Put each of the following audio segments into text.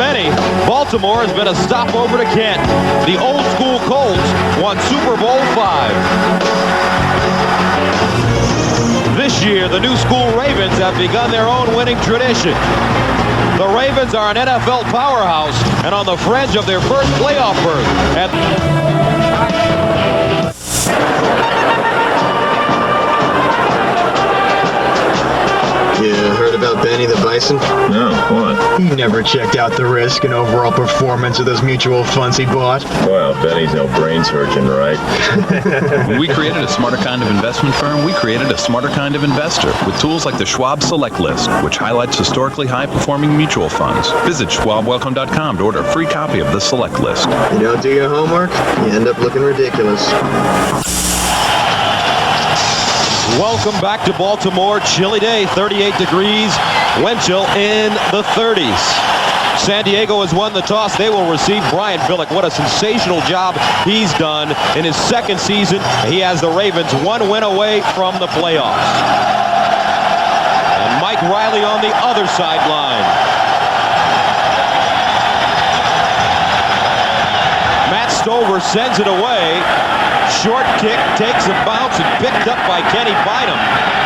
many, Baltimore has been a stopover to Kent. The old school Colts won Super Bowl V. This year, the new school Ravens have begun their own winning tradition. The Ravens are an NFL powerhouse and on the fringe of their first playoff berth. You heard about Benny the Bison? No, what? He never checked out the risk and overall performance of those mutual funds he bought. Well, Benny's no brain surgeon, right? When we created a smarter kind of investment firm, we created a smarter kind of investor with tools like the Schwab Select List, which highlights historically high-performing mutual funds. Visit schwabwelcome.com to order a free copy of the Select List. You don't do your homework, you end up looking ridiculous. Welcome back to Baltimore. Chilly day, 38 degrees, wind chill in the 30s. San Diego has won the toss. They will receive Brian Billick. What a sensational job he's done in his second season. He has the Ravens one win away from the playoffs. And Mike Riley on the other sideline. Matt Stover sends it away. Short kick takes a bounce and picked up by Kenny Bynum.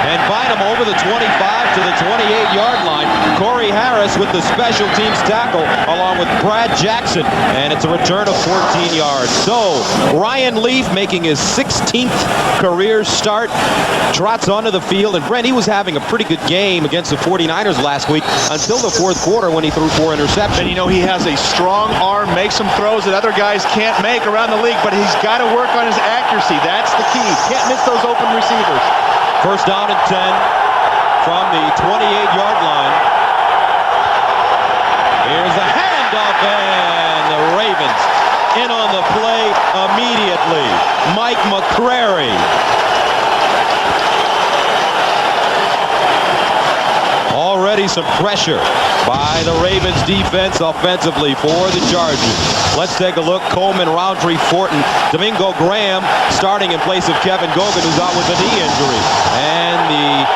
And Bynum over the 25 to the 28-yard line. Corey Harris with the special teams tackle along with Brad Jackson. And it's a return of 14 yards. So Ryan Leaf making his 16th career start. Trots onto the field. And Brent, he was having a pretty good game against the 49ers last week until the fourth quarter when he threw 4 interceptions. And you know, he has a strong arm, makes some throws that other guys can't make around the league, but he's got to work on his accuracy. That's the key. Can't miss those open receivers. First down and 10 from the 28-yard line. Here's the handoff, and the Ravens in on the play immediately. Mike McCrary. Already some pressure by the Ravens defense offensively for the Chargers. Let's take a look. Coleman, Roundtree, Fortin, Domingo Graham starting in place of Kevin Gogan, who's out with a knee injury. And the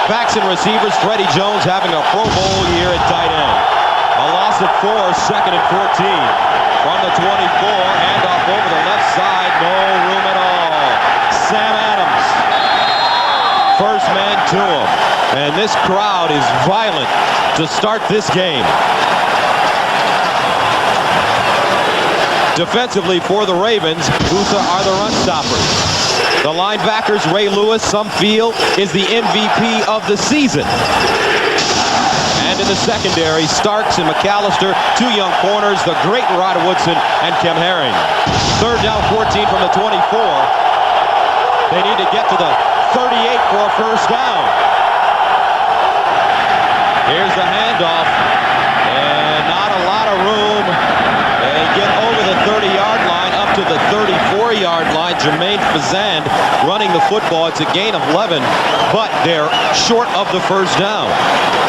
backs and receivers, Freddie Jones having a Pro Bowl year at tight end. A loss of 4, second and 14 from the 24. Handoff over the left side, no room at all. Sam Adams, first man to him. And this crowd is violent to start this game. Defensively for the Ravens, Busa are the run stoppers. The linebackers, Ray Lewis, some feel, is the MVP of the season. And in the secondary, Starks and McAllister, 2 young corners, the great Rod Woodson and Kem Herring. Third down, 14 from the 24. They need to get to the 38 for a first down. Here's the handoff, and not a lot of room. They get over the 30-yard line, up to the 34-yard line. Jermaine Fazand running the football. It's a gain of 11, but they're short of the first down.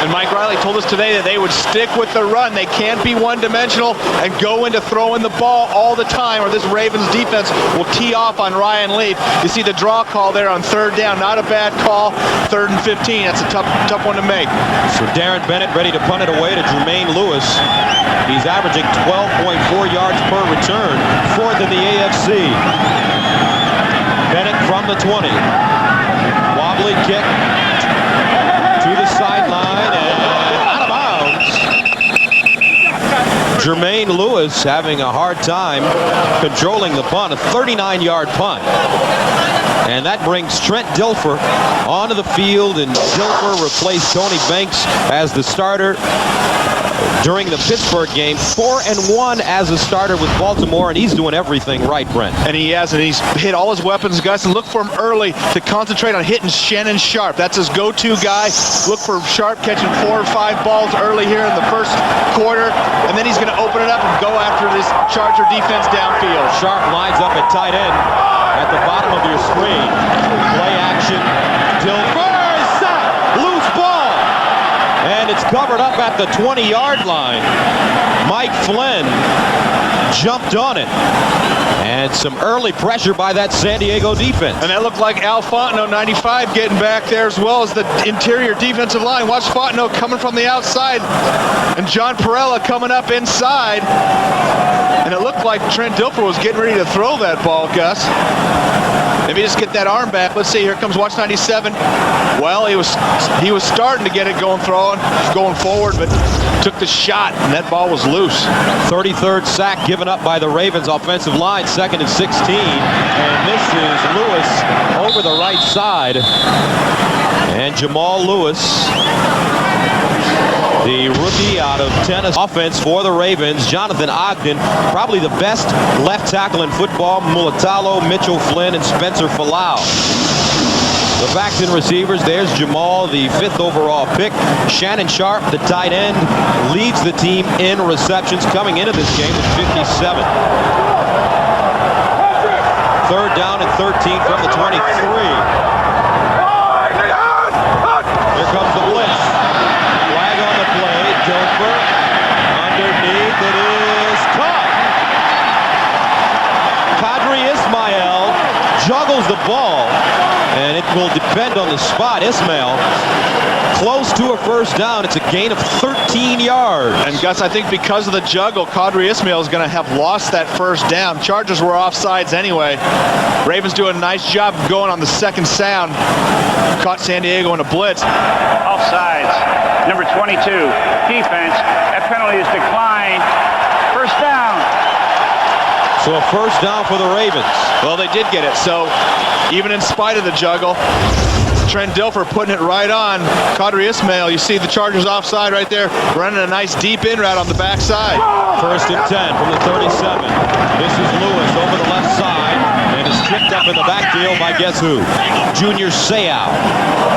And Mike Riley told us today that they would stick with the run. They can't be one-dimensional and go into throwing the ball all the time, or this Ravens defense will tee off on Ryan Leaf. You see the draw call there on third down. Not a bad call. 3rd and 15. That's a tough one to make. So Darren Bennett ready to punt it away to Jermaine Lewis. He's averaging 12.4 yards per return, 4th in the AFC. Bennett from the 20. Wobbly kick to the sideline and out of bounds. Jermaine Lewis having a hard time controlling the punt, a 39-yard punt. And that brings Trent Dilfer onto the field, and Dilfer replaced Tony Banks as the starter during the Pittsburgh game. 4-1 as a starter with Baltimore, and he's doing everything right, Brent. And he has, and he's hit all his weapons, Gus, and look for him early to concentrate on hitting Shannon Sharp. That's his go-to guy. Look for Sharp catching 4 or 5 balls early here in the first quarter, and then he's going to open it up and go after this Charger defense downfield. Sharp lines up at tight end at the bottom of your screen. Play action. Dilfer is sacked. Loose ball. And it's covered up at the 20-yard line. Mike Flynn jumped on it. And some early pressure by that San Diego defense. And that looked like Al Fontenot, 95, getting back there, as well as the interior defensive line. Watch Fontenot coming from the outside and John Perella coming up inside. And it looked like Trent Dilfer was getting ready to throw that ball, Gus. Maybe just get that arm back. Let's see. Here comes Watch 97. Well, he was starting to get it going forward, but took the shot, and that ball was loose. 33rd sack given up by the Ravens offensive line, 2nd and 16. And this is Lewis over the right side. And Jamal Lewis, the rookie out of Tennessee. Offense for the Ravens, Jonathan Ogden, probably the best left tackle in football. Mulatalo, Mitchell Flynn, and Spencer Falau. The backs and receivers, there's Jamal, the 5th overall pick. Shannon Sharp, the tight end, leads the team in receptions coming into this game with 57. 3rd down and 13 from the 23. Here comes the blitz. Flag on the play. Dilfer underneath. It is caught. Kadri Ismail juggles the ball, and it will depend on the spot. Ismail close to a first down. It's a gain of 13 yards. And Gus, I think because of the juggle, Kadri Ismail is going to have lost that first down. Chargers were offsides anyway. Ravens doing a nice job of going on the second sound. Caught San Diego in a blitz. Offsides. Number 22, defense. That penalty is declined. First down. So a first down for the Ravens. Well, they did get it. So even in spite of the juggle, Trent Dilfer putting it right on Kadri Ismail. You see the Chargers offside right there, running a nice deep in route on the backside. 1st and 10 from the 37. This is Lewis over the left side, and is tripped up in the backfield by guess who? Junior Seau.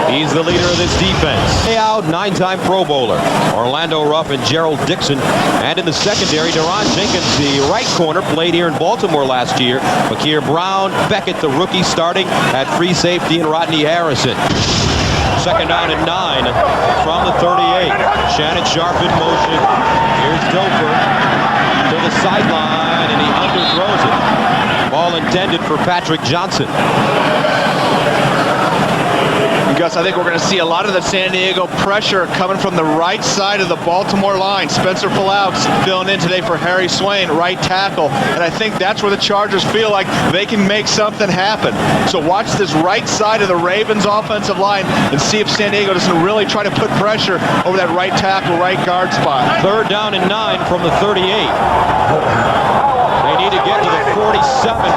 He's the leader of this defense. Seau, 9-time Pro Bowler. Orlando Ruff and Gerald Dixon. And in the secondary, Deron Jenkins, the right corner, played here in Baltimore last year. Fakir Brown, Beckett, the rookie, starting at free safety, and Rodney Harrison. 2nd down and 9 from the 38. Shannon Sharp in motion. Here's Dilfer to the sideline, and he underthrows it. Ball intended for Patrick Johnson. Gus, I think we're going to see a lot of the San Diego pressure coming from the right side of the Baltimore line. Spencer Falau filling in today for Harry Swain, right tackle. And I think that's where the Chargers feel like they can make something happen. So watch this right side of the Ravens offensive line and see if San Diego doesn't really try to put pressure over that right tackle, right guard spot. 3rd down and 9 from the 38. They need to get to the 47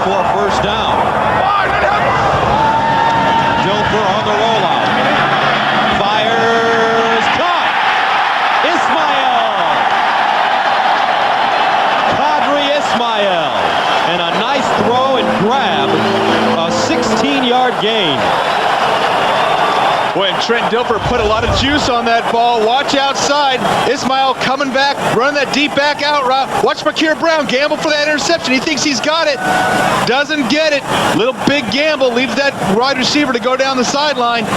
for a first down. Dilfer on the rollout. Fires. Caught. Ismail. Kadri Ismail. And a nice throw and grab. A 16-yard gain. When Trent Dilfer put a lot of juice on that ball. Watch outside. Ismail coming back, running that deep back out route. Watch Fakir Brown gamble for that interception. He thinks he's got it. Doesn't get it. Little big gamble. Leaves that wide receiver to go down the sideline.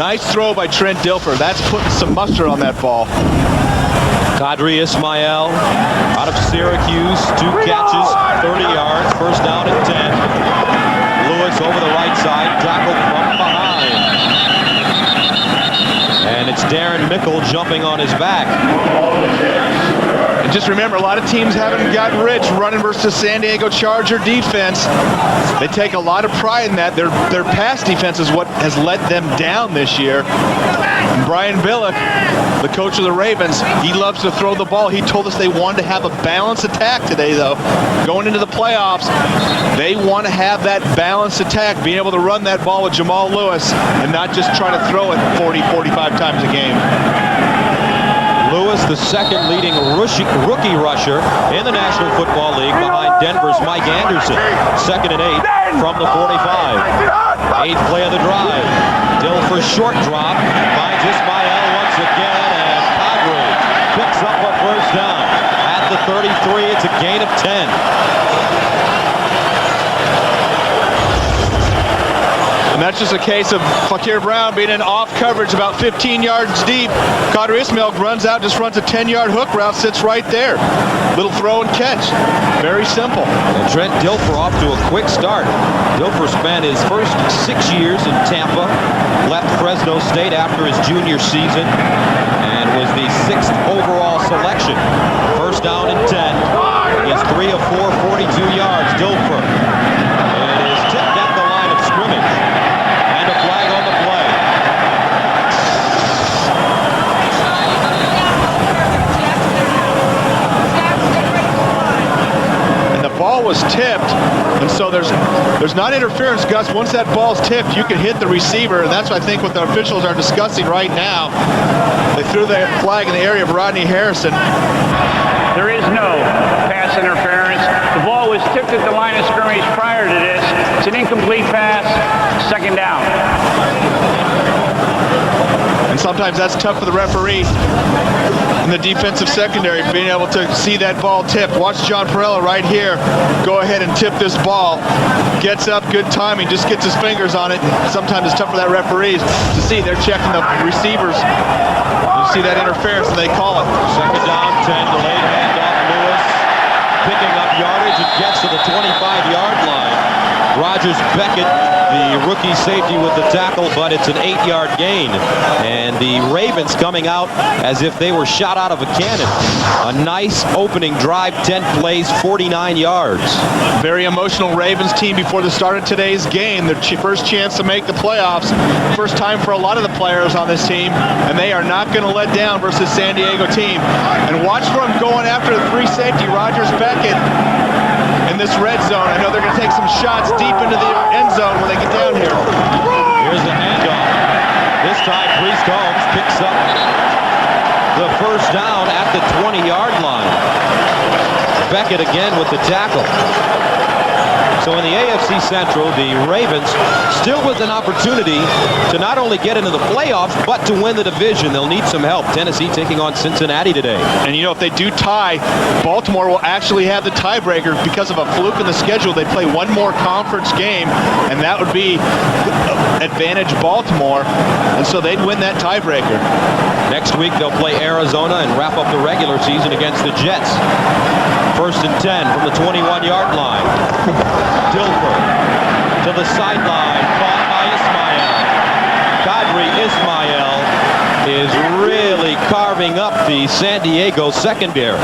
Nice throw by Trent Dilfer. That's putting some mustard on that ball. Kadri Ismail out of Syracuse. 2 catches, 30 yards. First down and 10. Lewis over the right side. Tackled from behind. And it's Darren Mickle jumping on his back. And just remember, a lot of teams haven't gotten rich running versus San Diego Charger defense. They take a lot of pride in that. Their pass defense is what has let them down this year. And Brian Billick, the coach of the Ravens, he loves to throw the ball. He told us they wanted to have a balanced attack today, though. Going into the playoffs, they want to have that balanced attack, being able to run that ball with Jamal Lewis and not just try to throw it 40, 45 times a game. Lewis, the 2nd leading rookie rusher in the National Football League, behind Denver's Mike Anderson. 2nd and 8 from the 45. 8th play of the drive. Dilfer short drop. Finds Ismail once again, and Kadri picks up a first down. At the 33, it's a gain of 10. And that's just a case of Fakir Brown being in off coverage about 15 yards deep. Qadr Ismail runs out, just runs a 10-yard hook route, sits right there. Little throw and catch. Very simple. And Trent Dilfer off to a quick start. Dilfer spent his first 6 years in Tampa, left Fresno State after his junior season, and was the 6th overall selection. First down and 10. He is 3 of 4, 42 yards. Dilfer. And it is tipped at the line of scrimmage. And a flag on the play. And the ball was tipped, and so there's not interference, Gus. Once that ball's tipped, you can hit the receiver, and that's, I think, what the officials are discussing right now. They threw the flag in the area of Rodney Harrison. There is no pass interference. The ball was tipped at the line of scrimmage prior to this. It's an incomplete pass, second down. And sometimes that's tough for the referee in the defensive secondary, being able to see that ball tipped. Watch John Perella right here go ahead and tip this ball. Gets up, good timing, just gets his fingers on it. Sometimes it's tough for that referees to see. They're checking the receivers. You see that interference, and they call it. Second down, 10, delayed handoff. Lewis picking up yardage and gets to the 25-yard line. Rogers Beckett, the rookie safety, with the tackle, but it's an 8-yard gain. And the Ravens coming out as if they were shot out of a cannon. A nice opening drive, 10 plays, 49 yards. Very emotional Ravens team before the start of today's game. Their first chance to make the playoffs. First time for a lot of the players on this team, and they are not going to let down versus San Diego team. And watch for him going after the free safety, Rogers Beckett, in this red zone. I know they're going to take some shots deep into the end zone when they get down here. Here's the handoff. This time, Priest Holmes picks up the first down at the 20-yard line. Beckett again with the tackle. So in the AFC Central, the Ravens still with an opportunity to not only get into the playoffs, but to win the division. They'll need some help. Tennessee taking on Cincinnati today. And you know, if they do tie, Baltimore will actually have the tiebreaker because of a fluke in the schedule. They play one more conference game, and that would be advantage Baltimore, and so they'd win that tiebreaker. Next week, they'll play Arizona and wrap up the regular season against the Jets. First and 10 from the 21-yard line. Dilfer to the sideline, caught by Ismail. Qadr Ismail is really carving up the San Diego secondary.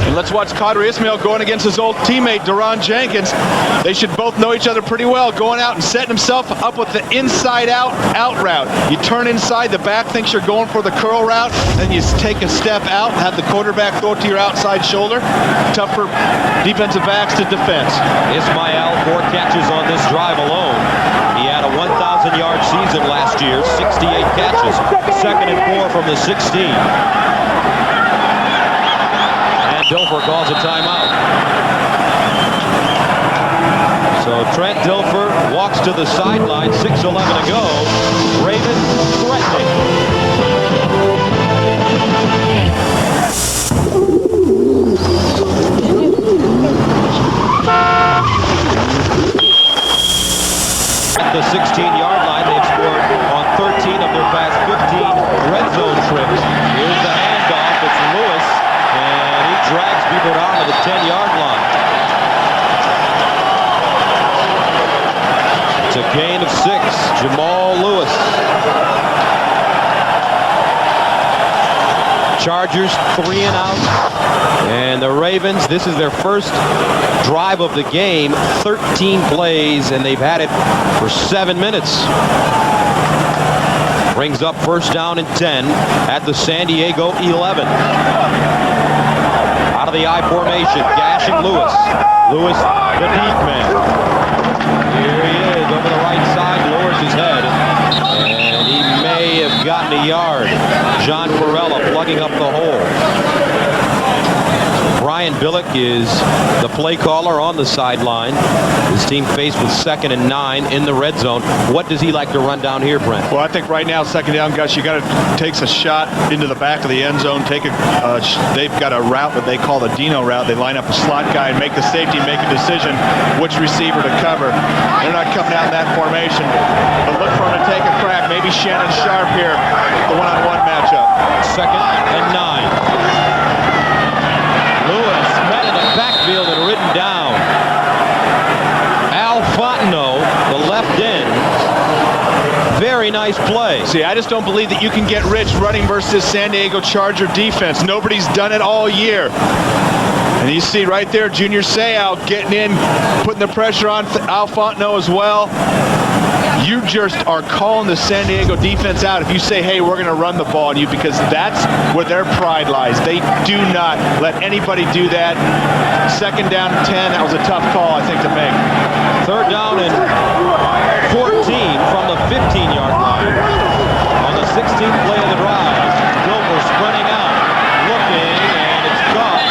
And let's watch Qadr Ismail going against his old teammate, Deron Jenkins. They should both know each other pretty well, going out and setting himself up with the inside-out route. You turn inside, the back thinks you're going for the curl route, then you take a step out, have the quarterback throw it to your outside shoulder. Tough for defensive backs to defense. Ismail, 4 catches on this drive alone. He had a 1,000-yard season last year, 68 catches. Second and 4 from the 16. Dilfer calls a timeout. So Trent Dilfer walks to the sideline, 6:11 to go. Ravens threatening. At the 16-yard line, they've scored on 13 of their past 15 red zone trips. Here's the handoff. It's Lewis. And he drags people down to the 10-yard line. It's a gain of 6. Jamal Lewis. Chargers 3 and out. And the Ravens, this is their first drive of the game. 13 plays, and they've had it for 7 minutes. Brings up first down and 10 at the San Diego 11. Out of the I formation, gashing Lewis. Lewis, the deep man. Here he is over the right side, lowers his head, and he may have gotten a yard. John Perella plugging up the hole. Brian Billick is the play caller on the sideline. His team faced with 2nd and 9 in the red zone. What does he like to run down here, Brent? Well, I think right now, 2nd down, Gus, you got to take a shot into the back of the end zone. They've got a route that they call the Dino route. They line up a slot guy and make the safety make a decision which receiver to cover. They're not coming out in that formation, but look for him to take a crack. Maybe Shannon Sharp here, the one-on-one matchup. 2nd and 9. Lewis met in the backfield and ridden down. Al Fontenot, the left end. Very nice play. See, I just don't believe that you can get rich running versus San Diego Charger defense. Nobody's done it all year. And you see right there, Junior Seau getting in, putting the pressure on Al Fontenot as well. You just are calling the San Diego defense out if you say, hey, we're going to run the ball on you, because that's where their pride lies. They do not let anybody do that. 2nd down and 10, that was a tough call, I think, to make. 3rd down and 14 from the 15-yard line. On the 16th play of the drive, Wilbur sprinting out, looking, and it's caught.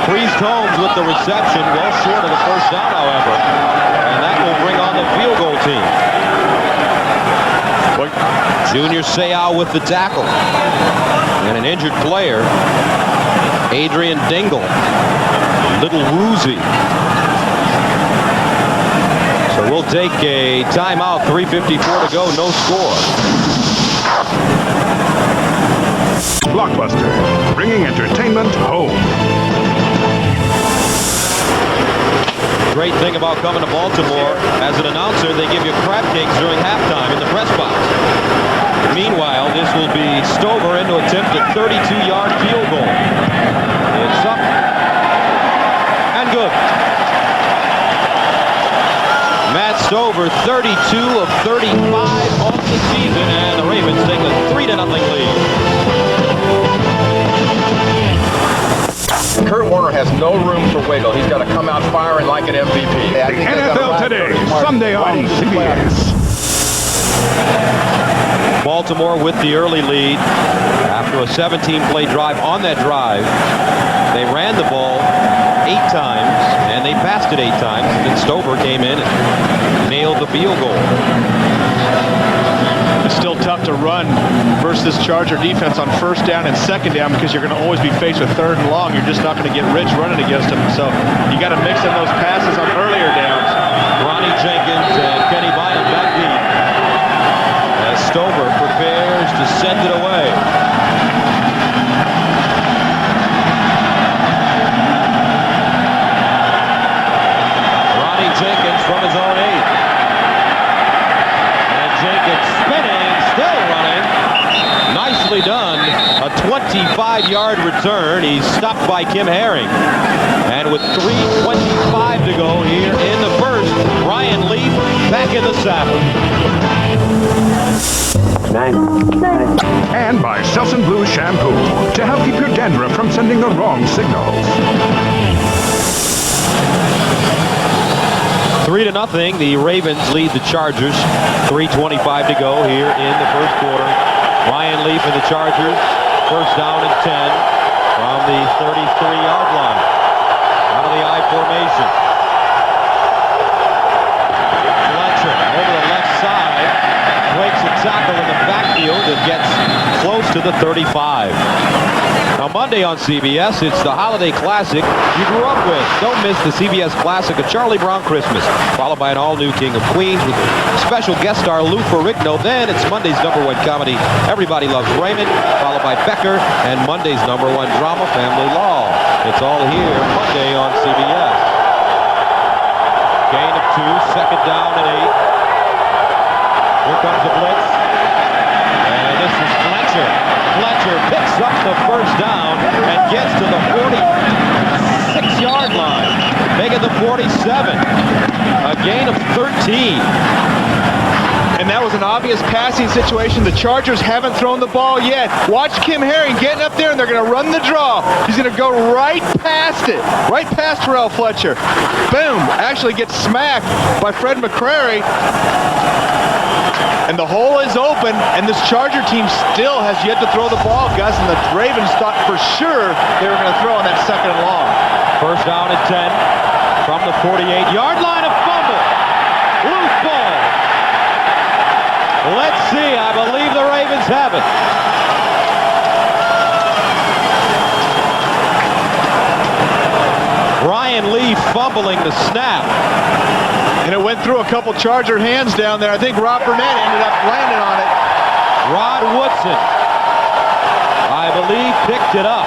Priest Holmes with the reception, well short of the 1st down, however. And that will bring on the field goal team. Junior Seau with the tackle. And an injured player, Adrian Dingle. Little woozy. So we'll take a timeout, 3:54 to go, no score. Blockbuster, bringing entertainment home. Great thing about coming to Baltimore, as an announcer, they give you crab cakes during halftime in the press box. Meanwhile, this will be Stover into attempt a 32-yard field goal. It's up and good. Matt Stover, 32 of 35 on the season, and the Ravens take a 3-0 lead. Kurt Warner has no room for wiggle. He's got to come out firing like an MVP. The NFL Today, Sunday on CBS. Baltimore with the early lead after a 17-play drive. On that drive, they ran the ball 8 times, and they passed it 8 times. And then Stover came in and nailed the field goal. It's still tough to run versus Charger defense on 1st down and 2nd down, because you're going to always be faced with 3rd and long. You're just not going to get rich running against them. So you got to mix in those passes on earlier downs. Ronnie Jenkins and Kenny Bynum back deep as Stover prepares to send it away. Ronnie Jenkins from his own 8. And Jenkins spinning, still running. Nicely done. A 25-yard return. He's stopped by Kim Herring. And with 3:25 to go here in the first, Ryan Leaf back in the saddle. And by Selsun Blue Shampoo, to help keep your dandruff from sending the wrong signals. 3-0. The Ravens lead the Chargers. 3:25 to go here in the first quarter. Ryan Leaf and the Chargers, 1st down and 10 from the 33-yard line. Out of the I formation. Fletcher over the left side, breaks a tackle in the backfield and gets close to the 35. Now Monday on CBS, it's the Holiday Classic you grew up with. Don't miss the CBS Classic, A Charlie Brown Christmas, followed by an all-new King of Queens with special guest star Lou Ferrigno. Then it's Monday's #1 comedy, Everybody Loves Raymond, followed by Becker, and Monday's #1 drama, Family Law. It's all here Monday on CBS. Gain of 2, 2nd down and 8. Here comes the blitz. And this is Fletcher. Fletcher picks up the 1st down and gets to the 46-yard line. Make it the 47. A gain of 13. And that was an obvious passing situation. The Chargers haven't thrown the ball yet. Watch Kim Herring getting up there, and they're going to run the draw. He's going to go right past it, right past Terrell Fletcher. Boom! Actually gets smacked by Fred McCrary. And the hole is open, and this Charger team still has yet to throw the ball, Gus, and the Ravens thought for sure they were going to throw on that 2nd and long. First down at 10 from the 48-yard line. A fumble. Loose ball. Let's see. I believe the Ravens have it. Ryan Leaf fumbling the snap. And it went through a couple Charger hands down there. I think Rob Burnett ended up landing on it. Rod Woodson, I believe, picked it up.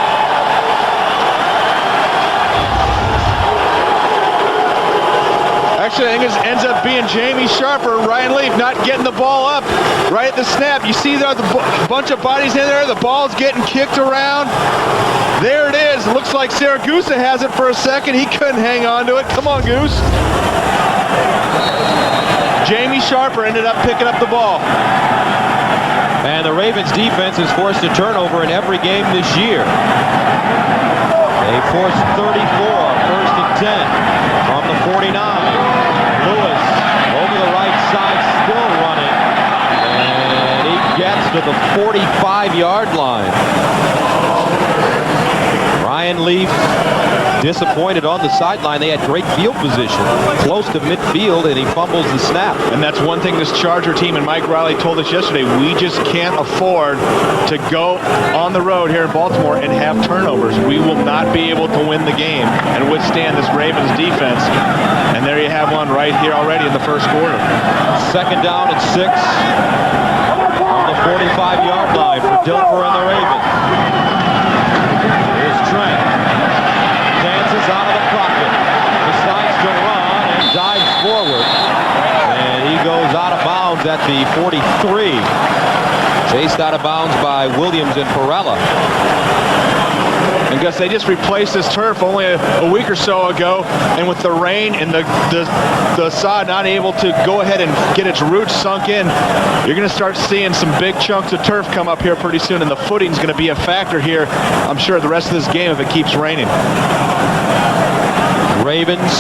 Actually, I think it ends up being Jamie Sharper. Ryan Leaf not getting the ball up right at the snap. You see there the bunch of bodies in there. The ball's getting kicked around. There it is. It looks like Saragusa has it for a second. He couldn't hang on to it. Come on, Goose. Jamie Sharper ended up picking up the ball. And the Ravens defense has forced a turnover in every game this year. They forced 34, 1st and 10 from the 49. Lewis over the right side, still running. And he gets to the 45-yard line. Ryan Leaf disappointed on the sideline. They had great field position, close to midfield, and he fumbles the snap. And that's one thing this Charger team, and Mike Riley told us yesterday, we just can't afford to go on the road here in Baltimore and have turnovers. We will not be able to win the game and withstand this Ravens defense. And there you have one right here already in the first quarter. 2nd down and 6 on the 45-yard line for Dilfer and the Ravens. Here's Trent. Dances out of the pocket. Decides to run and dives forward. And he goes out of bounds at the 43. Chased out of bounds by Williams and Perella. And Gus, they just replaced this turf only a week or so ago, and with the rain and the sod not able to go ahead and get its roots sunk in, you're going to start seeing some big chunks of turf come up here pretty soon, and the footing's going to be a factor here, I'm sure, the rest of this game if it keeps raining. Ravens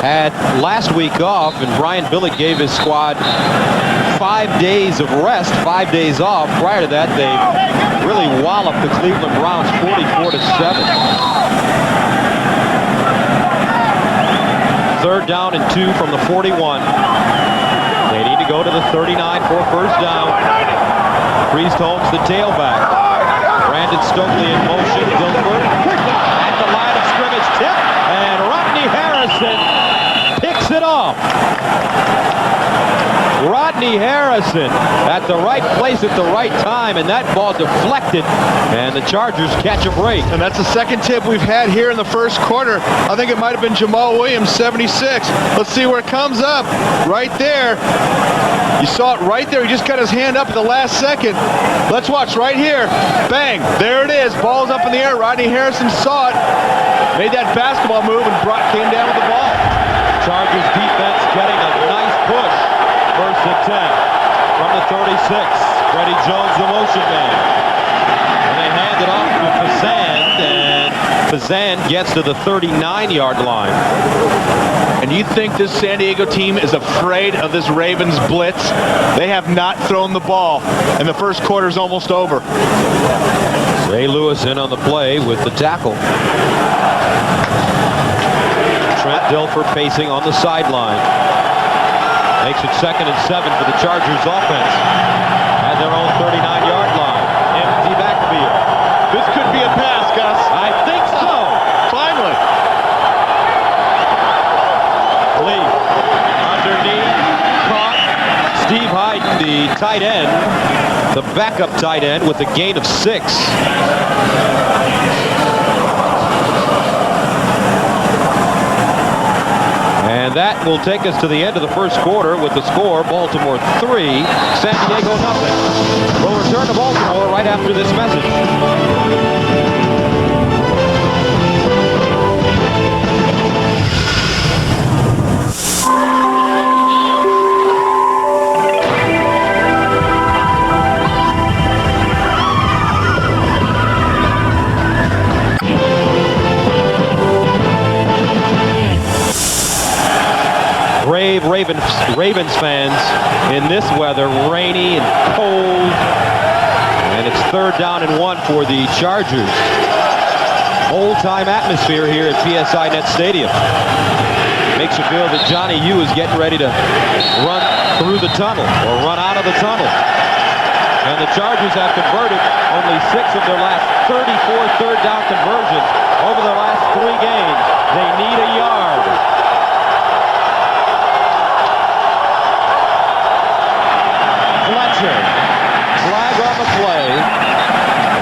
had last week off, and Brian Billick gave his squad 5 days of rest, 5 days off. Prior to that, they really walloped the Cleveland Browns 44-7. 3rd down and 2 from the 41. They need to go to the 39 for a first down. Priest Holmes, the tailback. Brandon Stokely in motion. Dilfer at the line of scrimmage, tip, and Rodney Harrison picks it off. Rodney Harrison at the right place at the right time, and that ball deflected, and the Chargers catch a break. And that's the second tip we've had here in the first quarter. I think it might have been Jamal Williams, 76. Let's see where it comes up. Right there. You saw it right there. He just got his hand up at the last second. Let's watch right here. Bang. There it is. Ball's up in the air. Rodney Harrison saw it. Made that basketball move and came down with the ball. Chargers defense getting a nice push. 1st and 10 from the 36. Freddie Jones, the motion man. And they hand it off to Fazan, and Fazan gets to the 39-yard line. And you think this San Diego team is afraid of this Ravens blitz? They have not thrown the ball, and the first quarter is almost over. Ray Lewis in on the play with the tackle. Trent Dilfer pacing on the sideline. Makes it 2nd and 7 for the Chargers offense at their own 39-yard line. Empty backfield. This could be a pass, Gus. I think so. Finally. Lee underneath, caught. Steve Hyden, the tight end, the backup tight end, with a gain of 6. And that will take us to the end of the first quarter with the score, Baltimore 3, San Diego nothing. We'll return to Baltimore right after this message. Brave Ravens Ravens fans in this weather, rainy and cold. And it's 3rd down and 1 for the Chargers. Old-time atmosphere here at PSI Net Stadium. Makes you feel that Johnny U is getting ready to run through the tunnel or run out of the tunnel. And the Chargers have converted only 6 of their last 34 third down conversions over the last 3 games. They need a yard. Fletcher, flag on the play.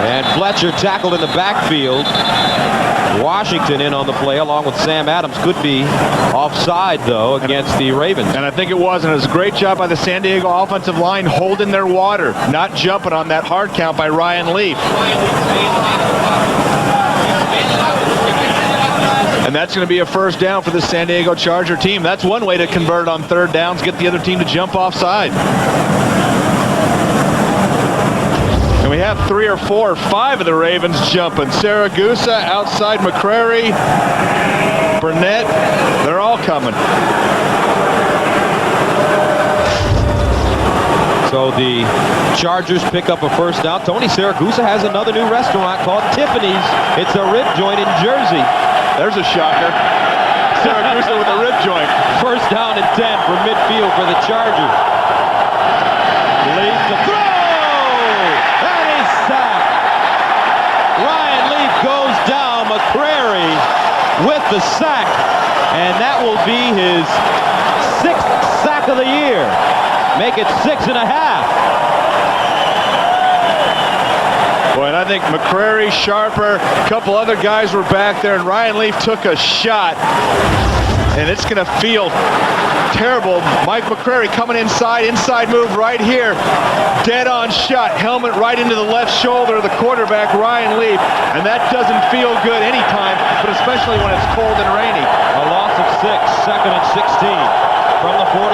And Fletcher tackled in the backfield. Washington in on the play along with Sam Adams. Could be offside, though, against the Ravens. And I think it was, and it was a great job by the San Diego offensive line holding their water, not jumping on that hard count by Ryan Leaf. And that's going to be a first down for the San Diego Charger team. That's one way to convert on 3rd downs, get the other team to jump offside. And we have 3 or 4 or 5 of the Ravens jumping. Saragusa, outside McCrary, Burnett, they're all coming. So the Chargers pick up a first down. Tony Saragusa has another new restaurant called Tiffany's. It's a rib joint in Jersey. There's a shocker. Saragusa with a rib joint. First down and 10 from midfield for the Chargers. Leaf to throw! And he's sacked. Ryan Leaf goes down. McCrary with the sack. And that will be his 6th sack of the year. Make it 6.5. Boy, and I think McCrary, Sharper, a couple other guys were back there, and Ryan Leaf took a shot. And it's going to feel terrible. Mike McCrary coming inside move right here. Dead on shot. Helmet right into the left shoulder of the quarterback, Ryan Leaf. And that doesn't feel good anytime, but especially when it's cold and rainy. A loss of 6, 2nd and 16 from the 44.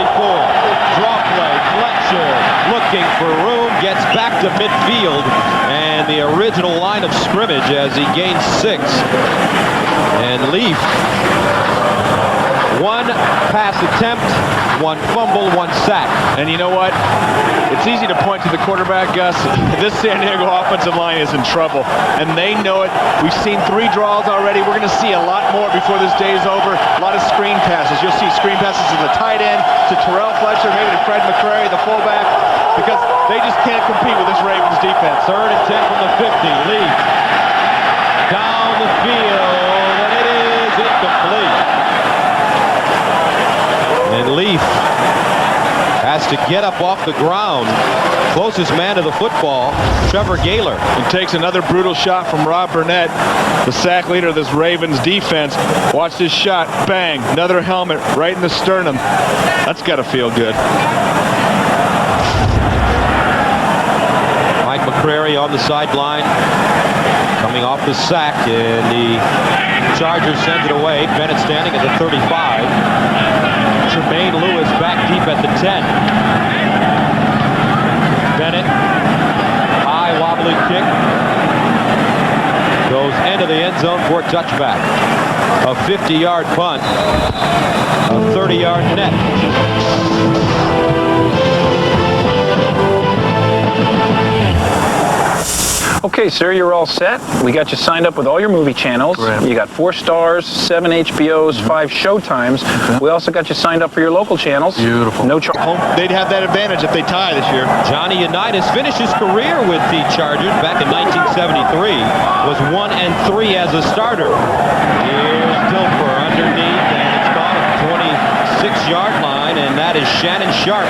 Draw play, Fletcher looking for room, gets back to midfield, and the original line of scrimmage as he gains 6. And Leaf, 1 pass attempt, 1 fumble, 1 sack. And you know what? It's easy to point to the quarterback, Gus. This San Diego offensive line is in trouble, and they know it. We've seen 3 draws already. We're going to see a lot more before this day is over. A lot of screen passes. You'll see screen passes to the tight end, to Terrell Fletcher, maybe to Fred McCrary, the fullback, because they just can't compete with this Ravens defense. 3rd and 10 from the 50. Leaf down the field, and it is incomplete. And Leaf has to get up off the ground. Closest man to the football, Trevor Gaylor. And takes another brutal shot from Rob Burnett, the sack leader of this Ravens defense. Watch this shot. Bang. Another helmet right in the sternum. That's got to feel good. Mike McCrary on the sideline, coming off the sack, and the Chargers send it away. Bennett standing at the 35. Jermaine Lewis back deep at the 10. Bennett, high wobbly kick, goes into the end zone for a touchback. A 50-yard punt, a 30-yard net. Okay, sir, you're all set. We got you signed up with all your movie channels. Right. You got 4 Stars, 7 HBOs, 5 Showtimes. We also got you signed up for your local channels. Beautiful. No charge. They'd have that advantage if they tie this year. Johnny Unitas finished his career with the Chargers back in 1973. Was 1-3 as a starter. Here's Dilfer underneath, and it's caught at the 26-yard line, and that is Shannon Sharp.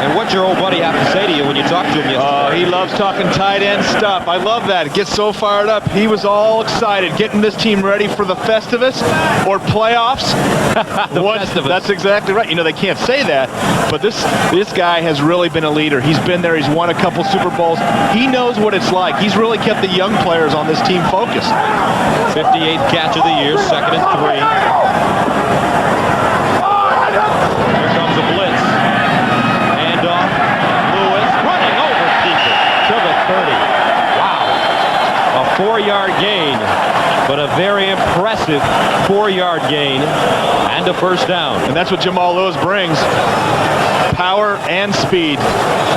And what's your old buddy have to say to you when you talk to him yesterday? He loves talking tight end stuff. I love that. It gets so fired up. He was all excited, getting this team ready for the Festivus or playoffs. Festivus. That's exactly right. You know, they can't say that, but this guy has really been a leader. He's been there. He's won a couple Super Bowls. He knows what it's like. He's really kept the young players on this team focused. 58th catch of the year, 2nd and 3. Here comes a blitz. Handoff. Lewis running over people to the 30. Wow. A 4-yard gain, but a very impressive 4-yard gain. And and a first down. And that's what Jamal Lewis brings. Power and speed.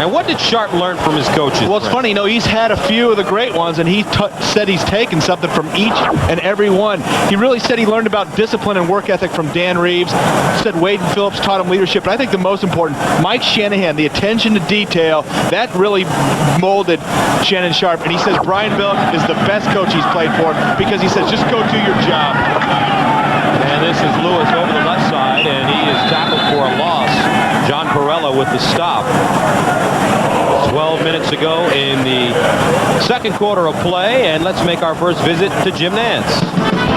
And what did Sharp learn from his coaches? Well, it's funny, he's had a few of the great ones, and he said he's taken something from each and every one. He really said he learned about discipline and work ethic from Dan Reeves. He said Wade and Phillips taught him leadership. But I think the most important, Mike Shanahan, the attention to detail, that really molded Shannon Sharp. And he says Brian Billick is the best coach he's played for because he says, just go do your job. And this is Lewis over the left side, and he is tackled for a loss. John Perella with the stop. 12 minutes ago in the second quarter of play, and let's make our first visit to Jim Nantz.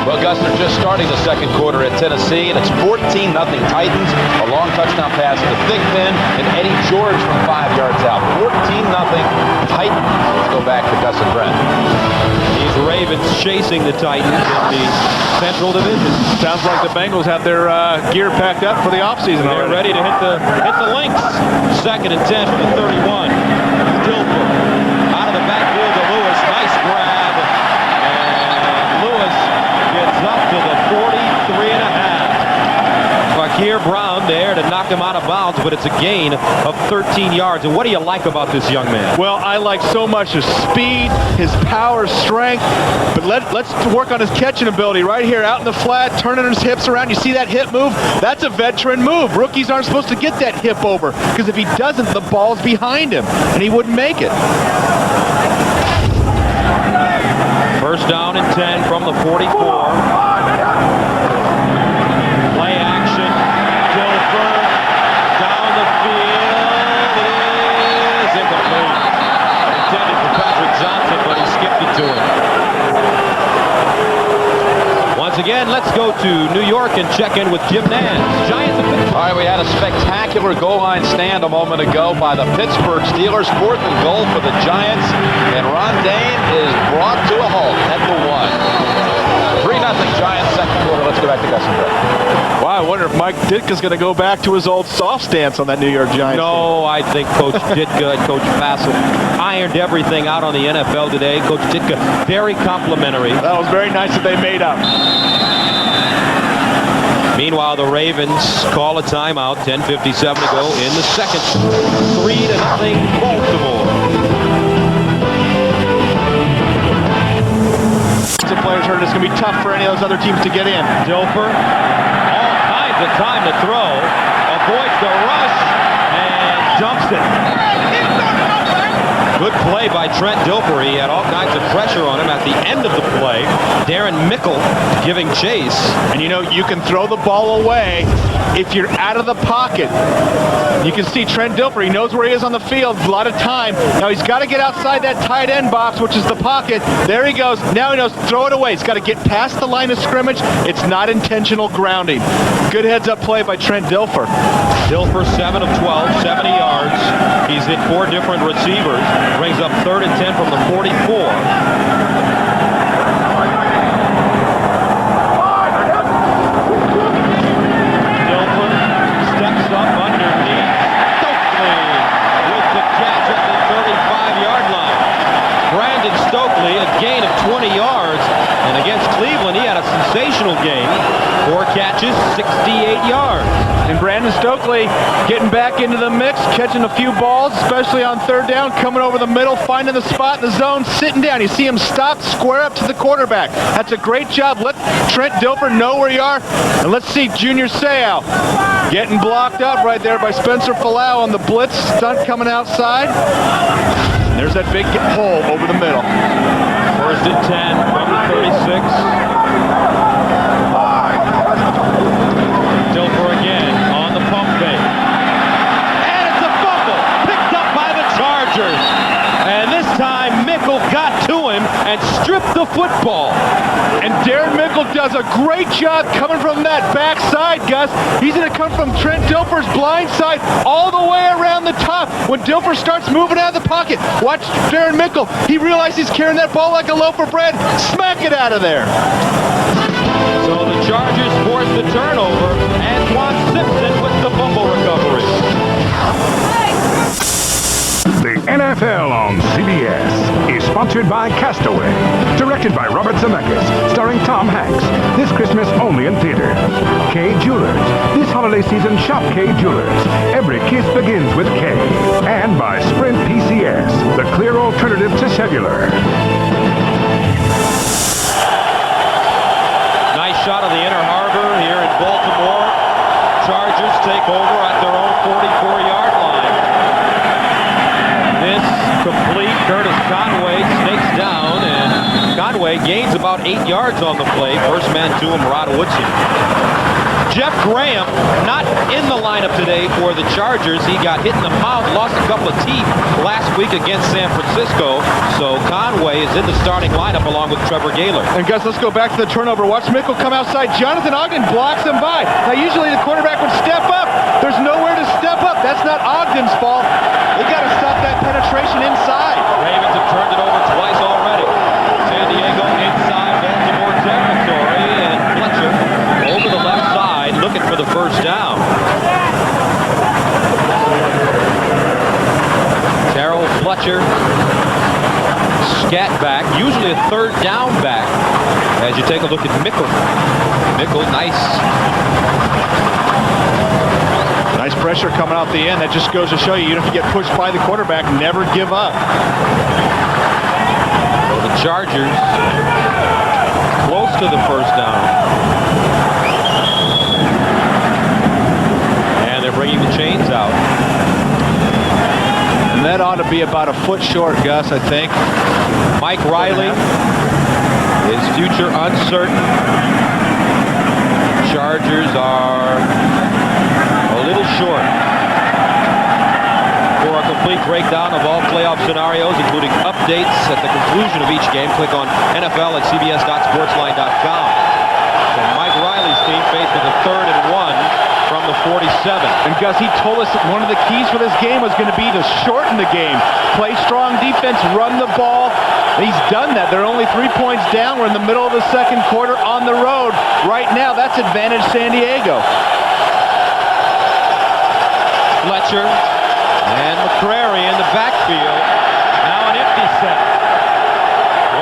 Well, Gus, they're just starting the second quarter at Tennessee, and it's 14-0 Titans. A long touchdown pass to Thick Pin and Eddie George from 5 yards out. 14-0 Titans. Let's go back to Gus and Brent. These Ravens chasing the Titans in the Central Division. Sounds like the Bengals have their gear packed up for the offseason They're already. ready to hit the links. 2nd and 10 from the 31. Dilfer out of the backfield to Lewis. Nice grab. And Lewis gets up to the 43.5. Fakir Brown there to knock him out of bounds, but it's a gain of 13 yards. And what do you like about this young man? Well, I like so much his speed, his power, strength, but let's work on his catching ability right here out in the flat, turning his hips around. You see that hip move? That's a veteran move. Rookies aren't supposed to get that hip over because if he doesn't, the ball's behind him, and he wouldn't make it. First down and 10 from the 44. Play action. Dilfer down the field. It is incomplete. Intended for Patrick Johnson, but he skipped it to him. Once again, let's go to New York and check in with Jim Nantz. Giants of Pittsburgh. All right, we had a spectacular goal line stand a moment ago by the Pittsburgh Steelers. 4th and goal for the Giants, and Ron Dane is brought to a halt at the 1. 3-0 Giants, second quarter. Let's go back to Gus and Brett. Wow, I wonder if Mike Ditka's going to go back to his old soft stance on that New York Giants. No, I think Coach Ditka and Coach Fassel ironed everything out on the NFL today. Coach Ditka, very complimentary. That was very nice that they made up. Meanwhile, the Ravens call a timeout. 10:57 to go in the second. 3-0 Baltimore. Some players heard it's going to be tough for any of those other teams to get in. Dilfer, all kinds of time to throw. Avoids the rush and dumps it. Good play by Trent Dilfer. He had all kinds of pressure on him at the end of the play. Darren Mickle giving chase. And you can throw the ball away if you're out of the pocket. You can see Trent Dilfer, he knows where he is on the field, a lot of time. Now he's got to get outside that tight end box, which is the pocket. There he goes. Now he knows, throw it away. He's got to get past the line of scrimmage. It's not intentional grounding. Good heads-up play by Trent Dilfer. Dilfer 7 of 12, 70 yards. He's hit 4 different receivers. Brings up 3rd and 10 from the 44. Stokely, a gain of 20 yards, and against Cleveland he had a sensational game. 4 catches, 68 yards. And Brandon Stokely getting back into the mix, catching a few balls, especially on 3rd down, coming over the middle, finding the spot in the zone, sitting down. You see him stop, square up to the quarterback. That's a great job. Let Trent Dilfer know where you are. And let's see Junior Seau getting blocked up right there by Spencer Falau on the blitz stunt coming outside. There's that big hole over the middle. 1st and 10 from the 36. Dilfer again on the pump fake. And it's a fumble picked up by the Chargers. And this time Mickle got to him and stripped the football. And Darren Mickle does a great job coming from that backside, Gus. He's going to come from Trent Dilfer's blind side all the way around the top. When Dilfer starts moving out of the pocket, watch Darren Mickle. He realizes he's carrying that ball like a loaf of bread. Smack it out of there. So the Chargers force the turnover. Antoine Simpson with the fumble recovery. The NFL on CBS is sponsored by Castaway. Directed by Robert Zemeckis. Starring Tom Hanks. This Christmas only in theater. K Jewelers. This holiday season, shop K Jewelers. Every kiss begins with K. And by Sprint PCS, the clear alternative to cellular. Nice shot of the inner harbor here in Baltimore. Chargers take over at their own 44-yard line. This complete. Curtis Conway snakes down, and Conway gains about 8 yards on the play. First man to him, Rod Woodson. Jeff Graham not in the lineup today for the Chargers. He got hit in the mouth, lost a couple of teeth last week against San Francisco. So Conway is in the starting lineup along with Trevor Gaylor. And Gus, let's go back to the turnover. Watch Mickle come outside. Jonathan Ogden blocks him by. Now usually the quarterback would step up. There's nowhere to step up. That's not Ogden's fault. They got to stop that penetration inside. Ravens have turned it over twice already. San Diego inside Baltimore territory, and Fletcher over the left side looking for the first down. Terrell Fletcher, scat back, usually a third down back. As you take a look at Mickle. Mickle, nice pressure coming out the end. That just goes to show you, if you get pushed by the quarterback, never give up. The Chargers close to the first down. And they're bringing the chains out. And that ought to be about a foot short, Gus, I think. Mike Riley, his future uncertain. Chargers are a little short. For a complete breakdown of all playoff scenarios, including updates at the conclusion of each game, click on NFL at cbs.sportsline.com. So Mike Riley's team faced with a 3rd and 1 from the 47. And Gus, he told us that one of the keys for this game was going to be to shorten the game. Play strong defense, run the ball. And he's done that. They're only 3 points down. We're in the middle of the second quarter on the road. Right now, that's advantage San Diego. Fletcher and McCrary in the backfield. Now an empty set.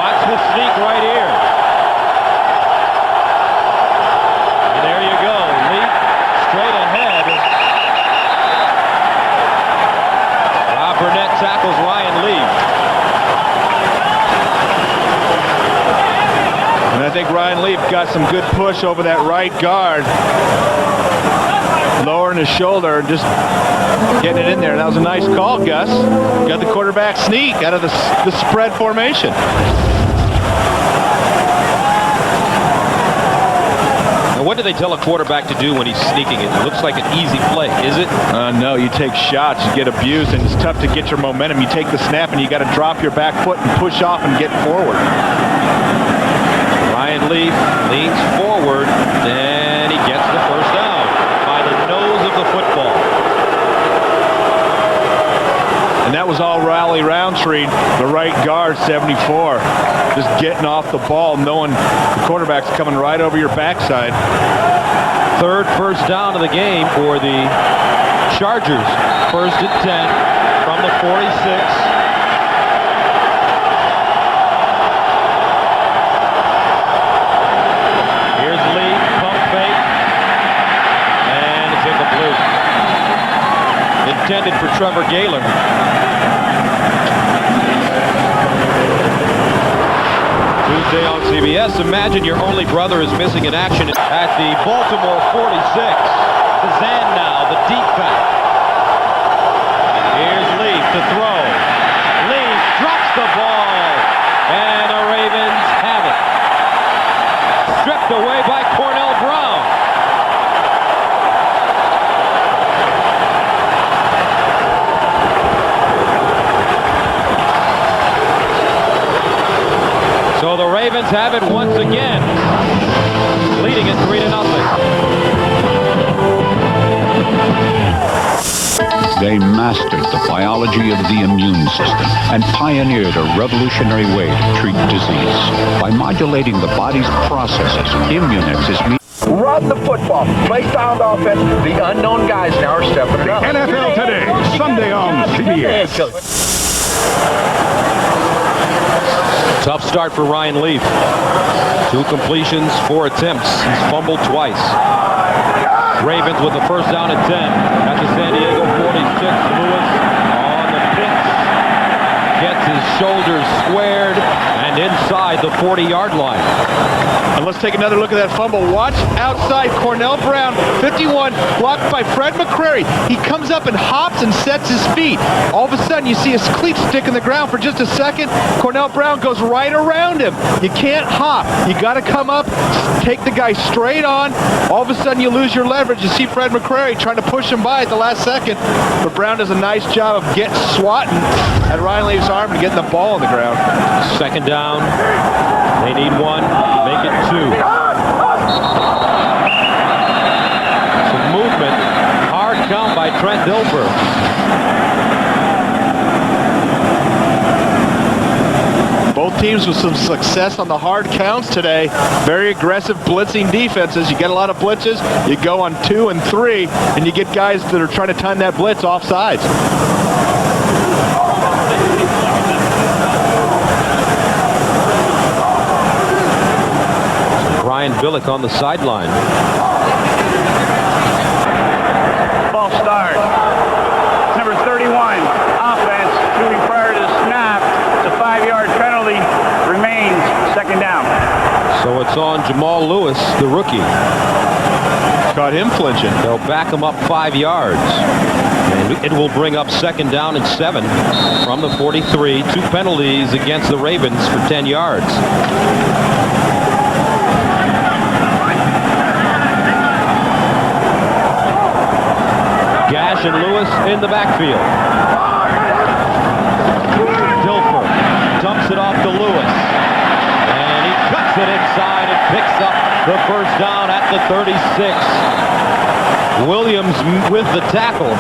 Watch the sneak right here. And there you go. Leap straight ahead. Rob Burnett tackles Ryan Leaf. And I think Ryan Leaf got some good push over that right guard. Lowering his shoulder and just getting it in there. That was a nice call, Gus. Got the quarterback sneak out of the spread formation. Now, what do they tell a quarterback to do when he's sneaking it? It looks like an easy play, is it? No, you take shots, you get abused, and it's tough to get your momentum. You take the snap and you got to drop your back foot and push off and get forward. Ryan Leaf leans forward, then he gets the first down. Of the football. And that was all Riley Roundtree, the right guard, 74. Just getting off the ball, knowing the quarterback's coming right over your backside. 3rd first down of the game for the Chargers. 1st and 10 from the 46. Here's Lee, pump fake. Intended for Trevor Gaylor. Tuesday on CBS. Imagine your only brother is missing in action at the Baltimore 46. Kazan now, the deep back. Here's Leaf to throw. Leaf drops the ball. And the Ravens have it. Stripped away by Cornell Brown. So the Ravens have it once again, leading it 3-0. They mastered the biology of the immune system and pioneered a revolutionary way to treat disease. By modulating the body's processes, Immunex is Run the football. Play sound offense. The unknown guys now are stepping it up. NFL Today, Sunday on CBS. Tough start for Ryan Leaf. 2 completions, 4 attempts. He's fumbled twice. Ravens with the first down at 10 at the San Diego 46. Lewis on the pitch. Gets his shoulders squared and inside the 40-yard line. And let's take another look at that fumble. Watch outside Cornell Brown, 51, blocked by Fred McCrary. He comes up and hops and sets his feet. All of a sudden, you see his cleats stick in the ground for just a second. Cornell Brown goes right around him. You can't hop. You got to come up, take the guy straight on. All of a sudden, you lose your leverage. You see Fred McCrary trying to push him by at the last second. But Brown does a nice job of swatting at Ryan Leaf's arm and getting the ball on the ground. Second down. They need 1. Make it 2. Some movement. Hard count by Trent Dilfer. Both teams with some success on the hard counts today. Very aggressive blitzing defenses. You get a lot of blitzes. You go on 2 and 3, and you get guys that are trying to time that blitz off sides. Brian Billick on the sideline. False start. Number 31, offense, moving prior to the snap. It's a 5-yard penalty. Remains second down. So it's on Jamal Lewis, the rookie. Caught him flinching. They'll back him up 5 yards. And it will bring up second down and 7 from the 43. 2 penalties against the Ravens for 10 yards. Gash and Lewis in the backfield. Dilfer dumps it off to Lewis. And he cuts it inside and picks up the first down at the 36. Williams with the tackle,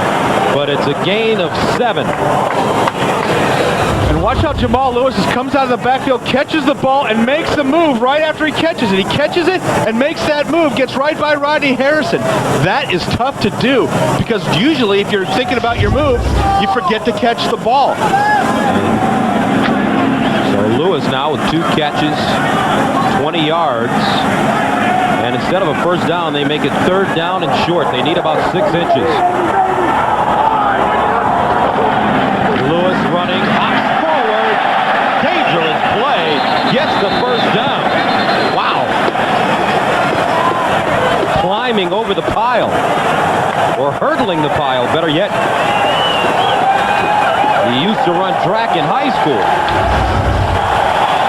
but it's a gain of 7. And watch how Jamal Lewis comes out of the backfield, catches the ball, and makes the move right after he catches it. He catches it and makes that move, gets right by Rodney Harrison. That is tough to do because usually if you're thinking about your move, you forget to catch the ball. So Lewis now with 2 catches, 20 yards. And instead of a first down, they make it third down and short. They need about 6 inches. Lewis running, hops forward, dangerous play, gets the first down. Wow. Climbing over the pile, or hurdling the pile, better yet. He used to run track in high school.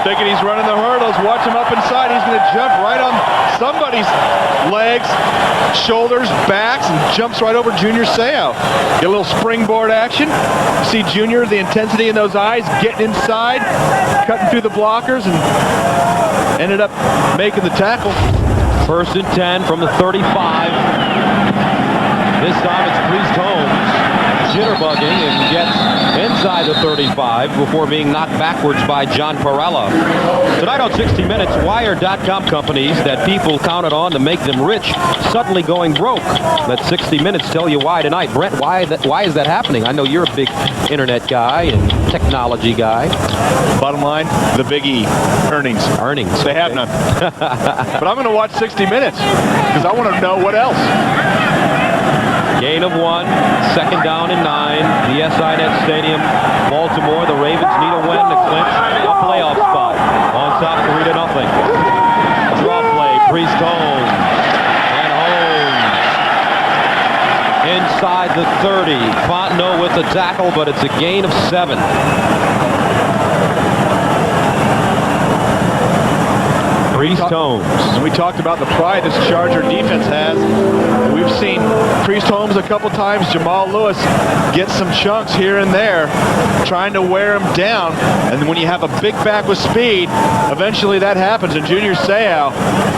Thinking he's running the hurdles, watch him up inside. He's going to jump right on somebody's legs, shoulders, backs, and jumps right over Junior Seau. Get a little springboard action. See Junior, the intensity in those eyes, getting inside, cutting through the blockers, and ended up making the tackle. First and 10 from the 35. This time it's Priest Holmes jitterbugging and gets inside the 35 before being knocked backwards by John Parella. Tonight on 60 Minutes, why are .com companies that people counted on to make them rich suddenly going broke? Let 60 Minutes tell you why tonight. Brent, why is that happening? I know you're a big internet guy and technology guy. Bottom line, the Big E, earnings. Earnings. They have none. But I'm going to watch 60 Minutes because I want to know what else. Gain of 1, second down and 9. The SI.net Stadium, Baltimore. The Ravens need a win to clinch a playoff spot. On top, 3-0. Draw play, Priest Holmes. And Holmes inside the 30. Fontenot with the tackle, but it's a gain of 7. Priest Holmes. And we talked about the pride this Charger defense has. We've seen Priest Holmes a couple times, Jamal Lewis get some chunks here and there, trying to wear him down. And when you have a big back with speed, eventually that happens. And Junior Seau,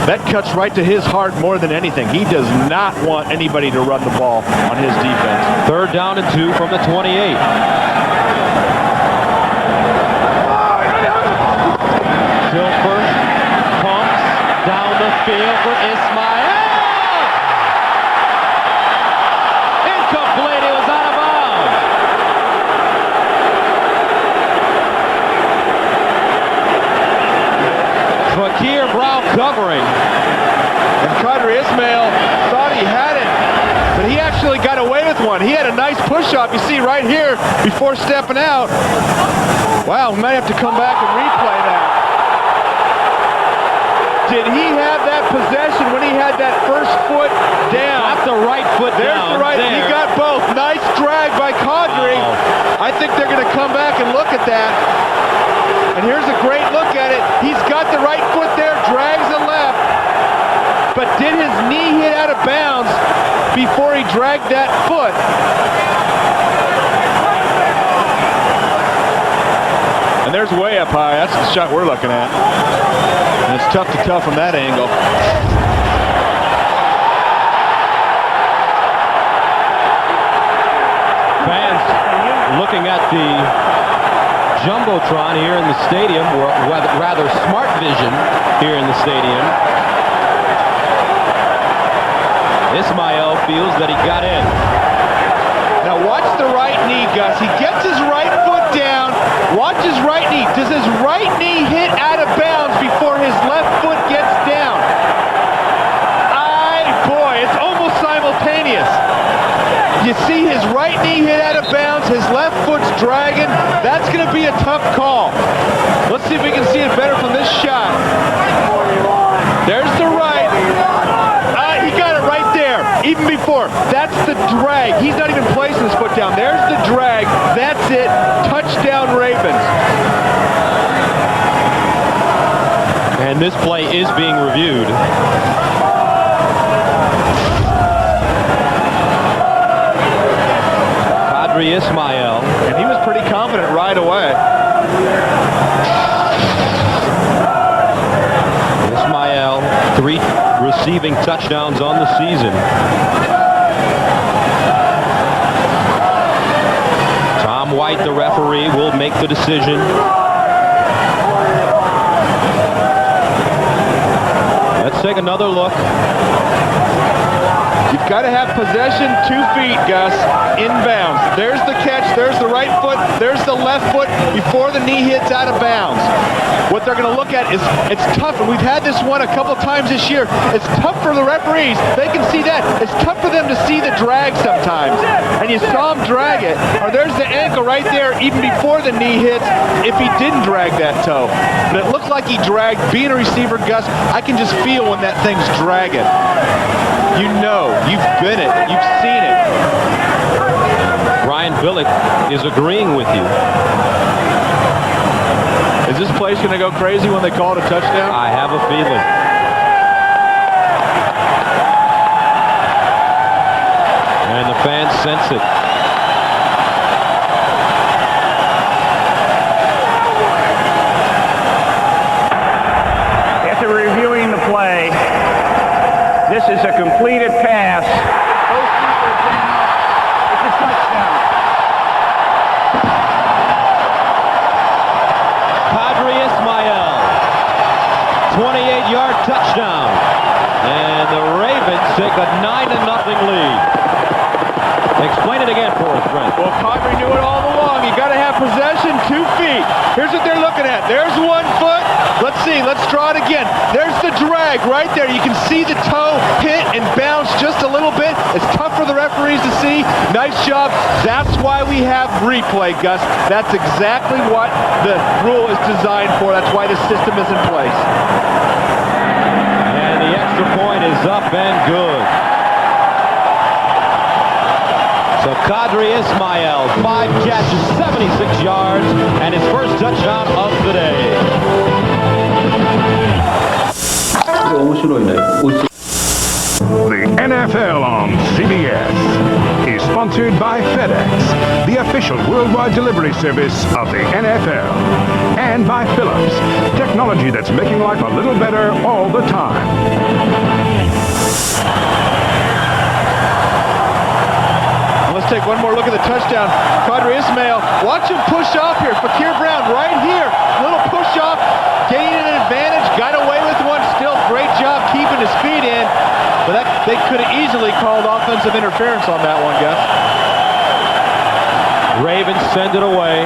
that cuts right to his heart more than anything. He does not want anybody to run the ball on his defense. Third down and 2 from the 28. Dilfer pumps down the field for Ismail. Incomplete. He was out of bounds. Fakir Brown covering. And Qadri Ismail thought he had it, but he actually got away with one. He had a nice push-up, you see right here, before stepping out. Wow, we might have to come back and replay that. Did he have that possession when he had that first foot down? Got the right foot There's down. the right. There. He got both. Nice drag by Qadri. I think they're going to come back and look at that. And here's a great look at it. He's got the right foot there, drags the left. But did his knee hit out of bounds before he dragged that foot? And there's way up high. That's the shot we're looking at. And it's tough to tell from that angle. Fans looking at the Jumbotron here in the stadium, or rather Smart Vision here in the stadium. Ismail feels that he got in. Now watch the right knee, Gus. He gets his right foot down. Watch his right knee. Does his right knee hit out of bounds before his left foot gets down? Boy, it's almost simultaneous. You see his right knee hit out of bounds. His left foot's dragging. That's going to be a tough call. Let's see if we can see it better from this shot. There's the right. He got it right there, even before. That's the drag. He's not even placing his foot down. There's the drag. That's it. Touchdown, Ravens. And this play is being reviewed. Qadri Ismail. And he was pretty confident right away. Ismail, 3 receiving touchdowns on the season. Tom White, the referee, will make the decision. Let's take another look. You've got to have possession 2 feet, Gus, inbounds. There's the catch, there's the right foot, there's the left foot before the knee hits out of bounds. What they're going to look at is, it's tough, and we've had this one a couple times this year. It's tough for the referees. They can see that. It's tough for them to see the drag sometimes. And you saw him drag it. Or there's the ankle right there even before the knee hits if he didn't drag that toe. But it looked like he dragged. Being a receiver, Gus, I can just feel when that thing's dragging. You know, you've been it, you've seen it. Ryan Billick is agreeing with you. Is this place going to go crazy when they call it a touchdown? I have a feeling. And the fans sense it. After reviewing the play, this is a completed pass. It's a touchdown. Qadri Ismail, 28-yard touchdown. And the Ravens take a 9-0 lead. Explain it again for us, Brent. Well, Qadri knew it all along. You got to have possession 2 feet. Here's what they're looking at. There's 1 foot. Let's see. Let's draw it again. There's the drag right there. You can see the toe hit and bounce just a little bit. It's tough for the referees to see. Nice job. That's why we have replay, Gus. That's exactly what the rule is designed for. That's why the system is in place. And the extra point is up and good. So Qadri Ismail, 5 catches, 76 yards, and his first touchdown of the day. The NFL on CBS is sponsored by FedEx, the official worldwide delivery service of the NFL, and by Philips, technology that's making life a little better all the time. Let's take one more look at the touchdown. Qadri Ismail, watch him push off here. Fakir Brown right here. Little push off, gaining an advantage, got away with one. Still great job keeping his feet in. But they could have easily called offensive interference on that one, Gus. Ravens send it away.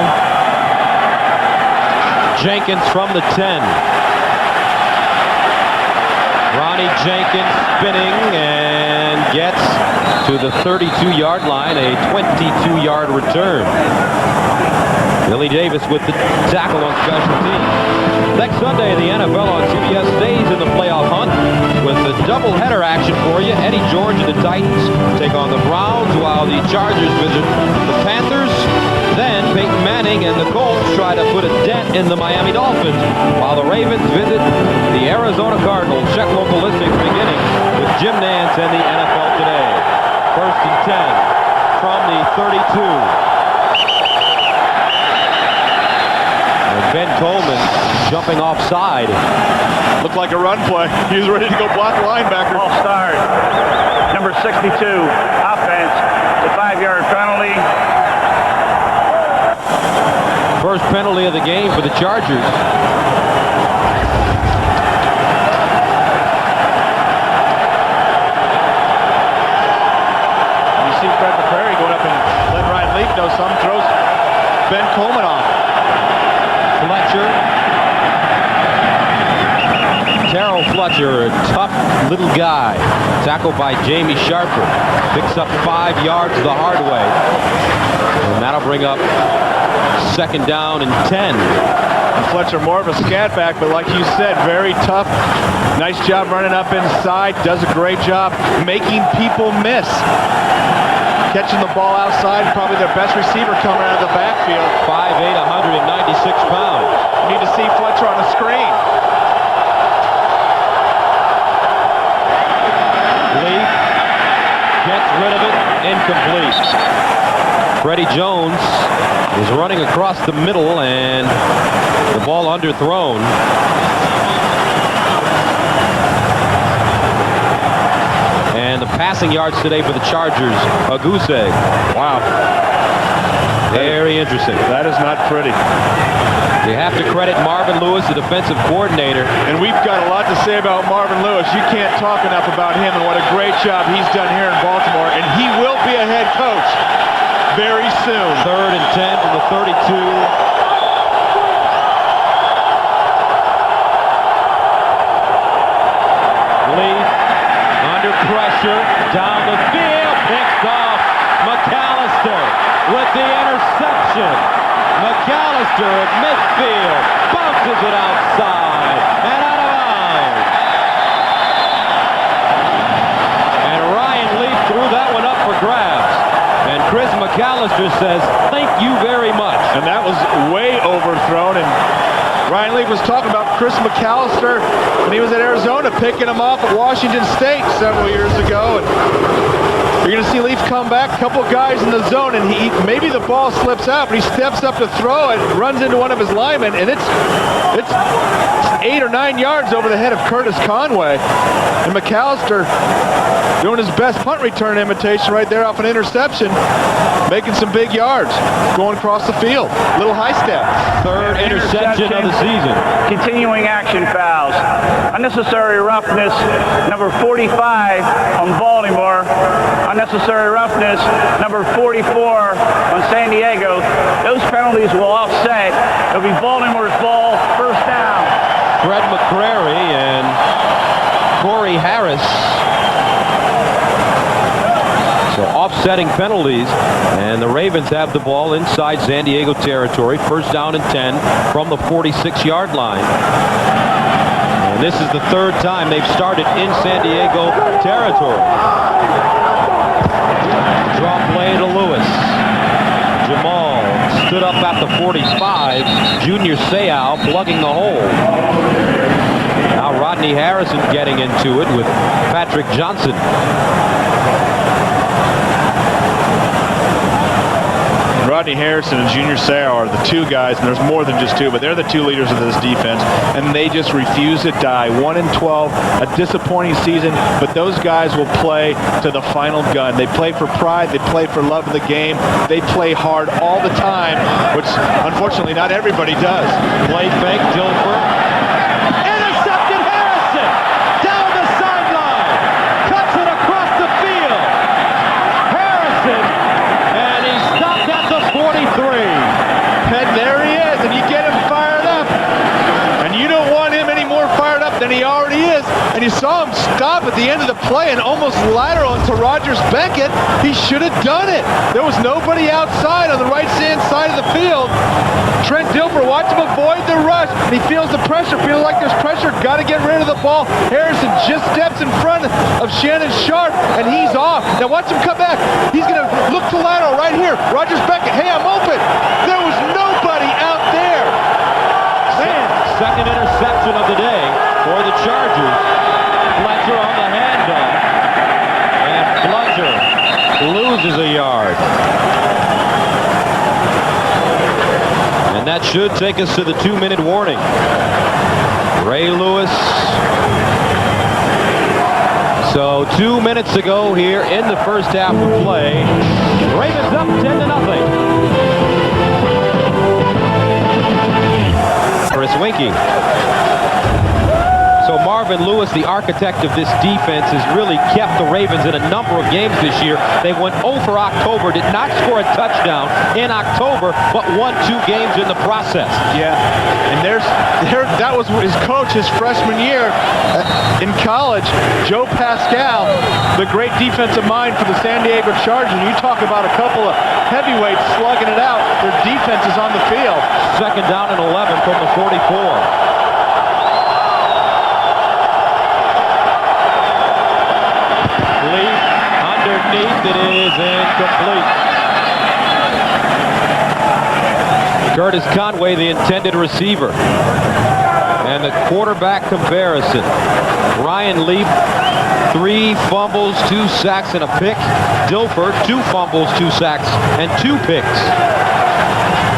Jenkins from the 10. Ronnie Jenkins spinning and gets to the 32-yard line, a 22-yard return. Billy Davis with the tackle on special teams. Next Sunday, the NFL on CBS stays in the playoff hunt with the doubleheader action for you. Eddie George and the Titans take on the Browns while the Chargers visit the Panthers. Then Peyton Manning and the Colts try to put a dent in the Miami Dolphins while the Ravens visit the Arizona Cardinals. Check local listings beginning with Jim Nantz and the NFL Today. 1st and 10 from the 32. And Ben Coleman jumping offside. Looked like a run play. He was ready to go block linebacker. False start. Number 62, offense, the 5-yard penalty. First penalty of the game for the Chargers. You see Fred McCrary going up and letting Ryan Leaf know something. Throws Ben Coleman off. Fletcher. Terrell Fletcher, a tough little guy. Tackled by Jamie Sharper. Picks up 5 yards the hard way. And that'll bring up 2nd down and 10. And Fletcher more of a scat back, but like you said, very tough. Nice job running up inside. Does a great job making people miss. Catching the ball outside, probably their best receiver coming out of the backfield. 5'8", 196 pounds. You need to see Fletcher on the screen. Leaf gets rid of it. Incomplete. Freddie Jones is running across the middle and the ball underthrown. And the passing yards today for the Chargers, a goose egg. Wow. Very interesting. That is not pretty. You have to credit Marvin Lewis, the defensive coordinator. And we've got a lot to say about Marvin Lewis. You can't talk enough about him and what a great job he's done here in Baltimore. And he will be a head coach very soon. 3rd and 10 from the 32. Leaf under pressure, down the field, picks off McAllister with the interception. McAllister at midfield, bounces it outside and out of bounds. And Ryan Leaf threw that one up for grabs. And Chris McAllister says, thank you very much. And that was way overthrown. And Ryan Leaf was talking about Chris McAllister when he was at Arizona, picking him up at Washington State several years ago. And you're going to see Leaf come back, a couple guys in the zone, and maybe the ball slips out, but he steps up to throw it, runs into one of his linemen, and it's 8 or 9 yards over the head of Curtis Conway. And McAllister doing his best punt return imitation right there off an interception, making some big yards, going across the field. Little high step. 3rd interception of the season. Continuing action fouls. Unnecessary roughness, number 45 on Baltimore. Unnecessary roughness, number 44 on San Diego. Those penalties will offset. It'll be Baltimore's ball, 1st down. Fred McCrary and Corey Harris. So offsetting penalties, and the Ravens have the ball inside San Diego territory. 1st down and 10 from the 46-yard line. And this is the 3rd time they've started in San Diego territory. Draw play to Lewis. Jamal stood up at the 45. Junior Seau plugging the hole. Now Rodney Harrison getting into it with Patrick Johnson. Rodney Harrison and Junior Seau are the 2 guys, and there's more than just 2, but they're the 2 leaders of this defense, and they just refuse to die. 1-12, a disappointing season, but those guys will play to the final gun. They play for pride, they play for love of the game, they play hard all the time, which unfortunately not everybody does. Play fake, Dilfer. Intercepted Harrison! Down the sideline! Cuts it across the field! Harrison! And he's stopped at the 43. And there he is, and you get him fired up. And you don't want him any more fired up than he already is. And you saw him stop at the end of the play and almost lateral into Rogers Beckett. He should have done it. There was nobody outside on the right-hand side of the field. Trent Dilfer watched him avoid the rush, and he feels the pressure, feeling like there's pressure. Got to get rid of the ball. Harrison just steps in front of Shannon Sharp, and he's off. Now watch him come back. He's going to look to lateral right here. Rogers Beckett, hey, I'm open. There was nobody out there. Man. Second interception of the day for the Chargers. Fletcher on the handoff, and Fletcher loses a yard. And that should take us to the 2-minute warning. Ray Lewis. So 2 minutes to go here in the first half of play. Ravens up 10-0. Chris Winkie. So Marvin Lewis, the architect of this defense, has really kept the Ravens in a number of games this year. They went 0 for October, did not score a touchdown in October, but won 2 games in the process. Yeah, and that was his coach his freshman year in college, Joe Pascal, the great defensive mind for the San Diego Chargers. You talk about a couple of heavyweights slugging it out. Their defense is on the field. Second down and 11 from the 44. Underneath, it is incomplete. Curtis Conway, the intended receiver. And the quarterback comparison. Ryan Leaf, 3 fumbles, 2 sacks, and a pick. Dilfer, 2 fumbles, 2 sacks, and 2 picks.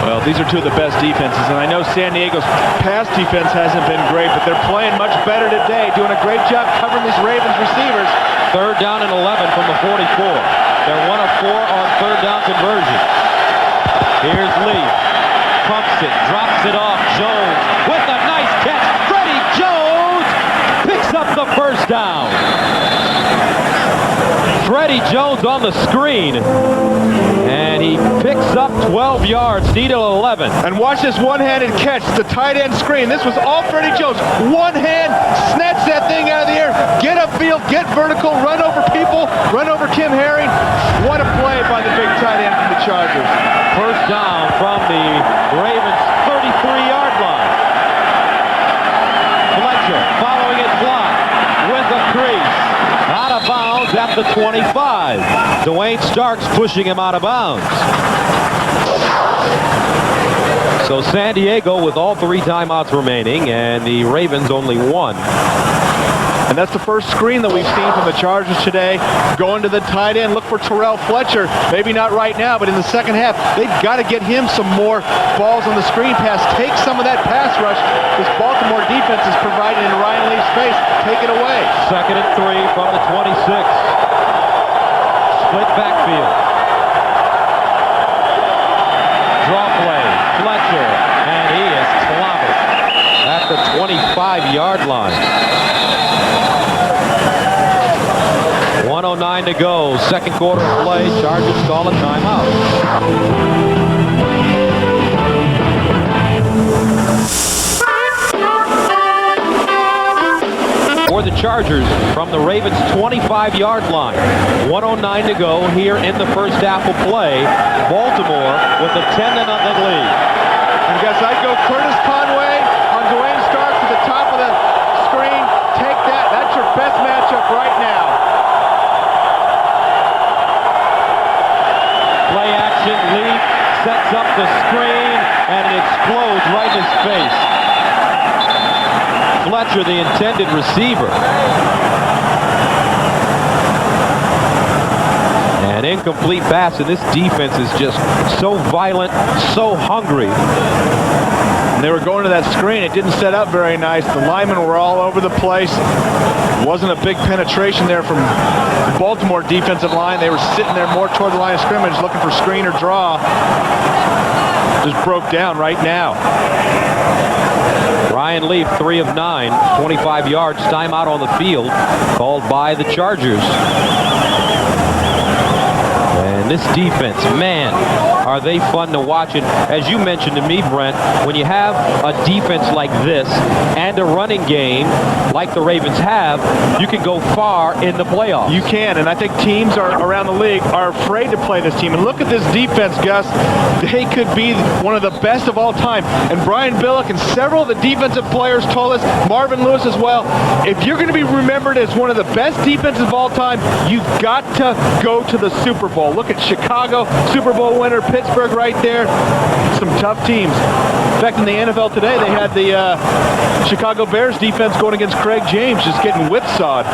Well, these are two of the best defenses, and I know San Diego's pass defense hasn't been great, but they're playing much better today, doing a great job covering these Ravens receivers. Third down and 11 from the 44. They're 1 of 4 on third down conversion. Here's Lee. Pumps it, drops it off. Jones with a nice catch. Freddie Jones picks up the first down. Freddie Jones on the screen. And he picks up 12 yards, needed 11. And watch this one-handed catch, the tight end screen. This was all Freddie Jones. One hand, snatch that thing out of the air, get upfield, get vertical, run over people, run over Tim Herring. What a play by the big tight end from the Chargers. First down from the Ravens' 33-yard line. Fletcher following it fly with a crease. Out of bounds at the 25. Dwayne Starks pushing him out of bounds. So San Diego with all 3 timeouts remaining, and the Ravens only 1. And that's the first screen that we've seen from the Chargers today. Going to the tight end, look for Terrell Fletcher. Maybe not right now, but in the second half, they've got to get him some more balls on the screen pass. Take some of that pass rush this Baltimore defense is providing in Ryan Leaf's face. Take it away. Second and 3 from the 26. Split backfield. Draw play. Fletcher, and he is clobbered at the 25-yard line. 1:09 to go. Second quarter of play. Chargers call a timeout. For the Chargers from the Ravens' 25-yard line. 1:09 to go here in the first half of play. Baltimore with a 10-0 lead. And guys, I'd go Curtis Conway on Dwayne Starks to the top of the screen. Take that. That's your best matchup right now. Play action, Leaf sets up the screen, and it explodes right in his face. Fletcher, the intended receiver. An incomplete pass, and this defense is just so violent, so hungry. And they were going to that screen. It didn't set up very nice. The linemen were all over the place. Wasn't a big penetration there from the Baltimore defensive line. They were sitting there more toward the line of scrimmage looking for screen or draw. Just broke down right now. Ryan Leaf, 3 of 9, 25 yards, timeout on the field, called by the Chargers. And this defense, man, are they fun to watch. And as you mentioned to me, Brent, when you have a defense like this and a running game like the Ravens have, you can go far in the playoffs. You can, and I think teams around the league are afraid to play this team. And look at this defense, Gus. They could be one of the best of all time. And Brian Billick and several of the defensive players told us, Marvin Lewis as well, if you're going to be remembered as one of the best defenses of all time, you've got to go to the Super Bowl. Look at Chicago, Super Bowl winner, Pittsburgh right there. Some tough teams. In fact, in the NFL today, they had the Chicago Bears defense going against Craig James, just getting whipsawed.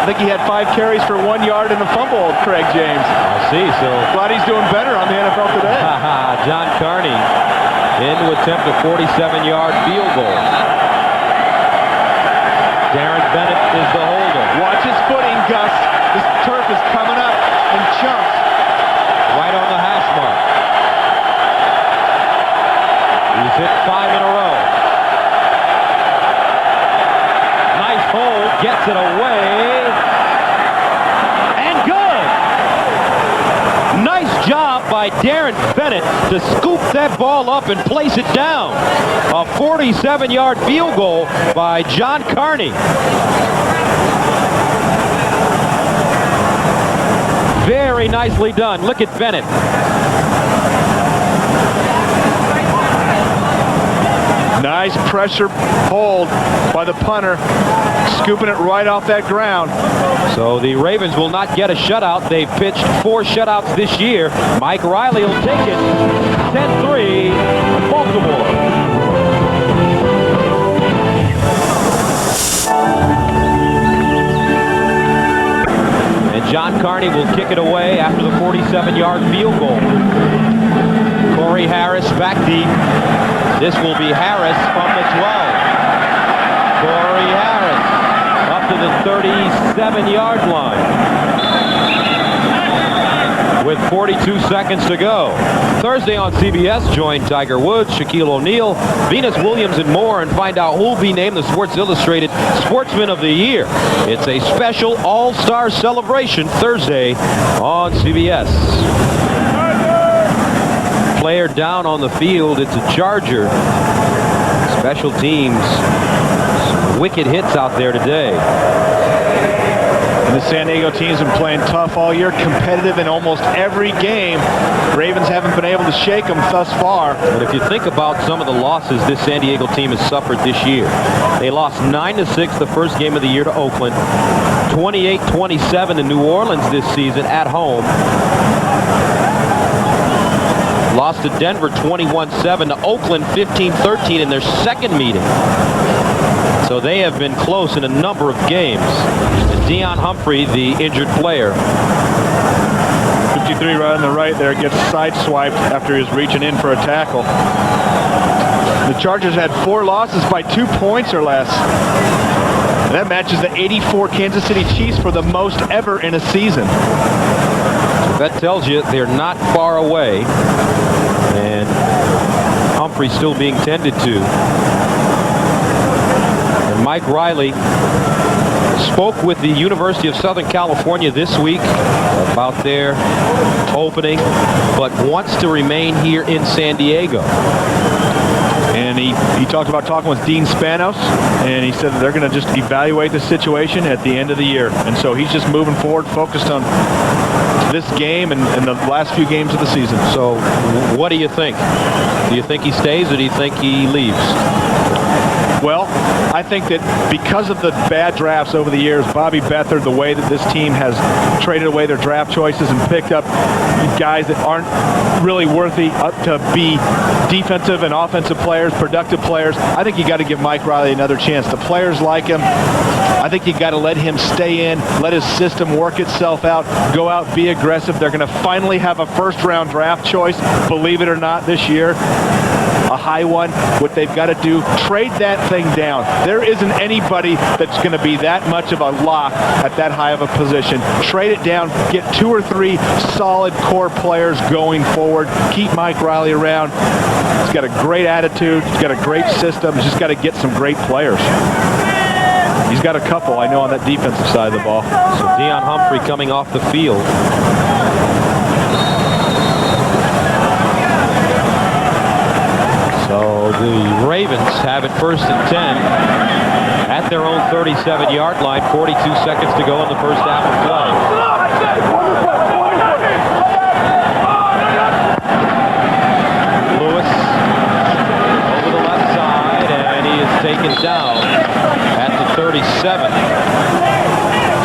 I think he had 5 carries for 1 yard and a fumble, Craig James. I see, so glad he's doing better on the NFL today. John Carney in to attempt a 47-yard field goal. Darren Bennett is the holder. Watch his footing, Gus. This turf is coming up in chunks. Right on the hash mark. He's hit 5 in a row. Nice hold, gets it away. And good! Nice job by Darren Bennett to scoop that ball up and place it down. A 47-yard field goal by John Carney. Very nicely done. Look at Bennett. Nice pressure hold by the punter, scooping it right off that ground. So the Ravens will not get a shutout. They've pitched 4 shutouts this year. Mike Riley will take it. 10-3, Baltimore. And John Carney will kick it away after the 47-yard field goal. Corey Harris back deep. This will be Harris from the 12. Corey Harris up to the 37-yard line with 42 seconds to go. Thursday on CBS, join Tiger Woods, Shaquille O'Neal, Venus Williams, and more, and find out who will be named the Sports Illustrated Sportsman of the Year. It's a special all-star celebration Thursday on CBS. Player down on the field. It's a Charger. Special teams. Some wicked hits out there today. And the San Diego team's been playing tough all year, competitive in almost every game. Ravens haven't been able to shake them thus far. But if you think about some of the losses this San Diego team has suffered this year, they lost 9-6 the first game of the year to Oakland, 28-27 to New Orleans this season at home. Lost to Denver 21-7, to Oakland 15-13 in their second meeting. So they have been close in a number of games. And Deion Humphrey, the injured player. 53 right on the right there, gets sideswiped after he was reaching in for a tackle. The Chargers had 4 losses by 2 points or less. And that matches the 84 Kansas City Chiefs for the most ever in a season. That tells you they're not far away, and Humphrey's still being tended to. And Mike Riley spoke with the University of Southern California this week about their opening, but wants to remain here in San Diego. And he talked about talking with Dean Spanos, and he said that they're going to just evaluate the situation at the end of the year. And so he's just moving forward, focused on this game and the last few games of the season. So what do you think? Do you think he stays, or do you think he leaves? Well, I think that because of the bad drafts over the years, Bobby Beathard, the way that this team has traded away their draft choices and picked up guys that aren't really worthy to be defensive and offensive players, productive players, I think you got to give Mike Riley another chance. The players like him. I think you got to let him stay in, let his system work itself out, go out, be aggressive. They're going to finally have a first-round draft choice, believe it or not, this year. A high one. What they've got to do, trade that thing down. There isn't anybody that's going to be that much of a lock at that high of a position. Trade it down, get 2 or 3 solid core players going forward. Keep Mike Riley around. He's got a great attitude. He's got a great system. He's just got to get some great players. He's got a couple, I know, on that defensive side of the ball. So Deion Humphrey coming off the field. The Ravens have it 1st and 10 at their own 37-yard line. 42 seconds to go in the first half of play. Lewis over the left side, and he is taken down at the 37.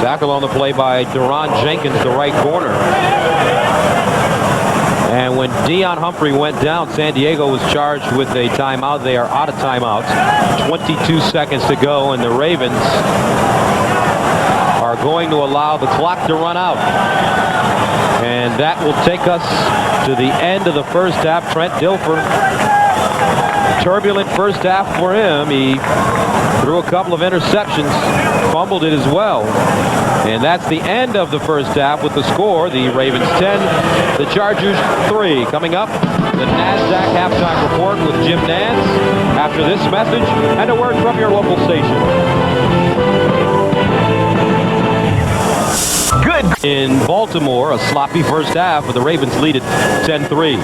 Tackle on the play by Deron Jenkins, the right corner. And when Deion Humphrey went down, San Diego was charged with a timeout. They are out of timeouts. 22 seconds to go, and the Ravens are going to allow the clock to run out. And that will take us to the end of the first half. Trent Dilfer, turbulent first half for him. He threw a couple of interceptions, fumbled it as well. And that's the end of the first half with the score. The Ravens 10, the Chargers 3. Coming up, the NASDAQ halftime report with Jim Nance after this message and a word from your local station. Good. In Baltimore, a sloppy first half, but the Ravens lead it 10-3.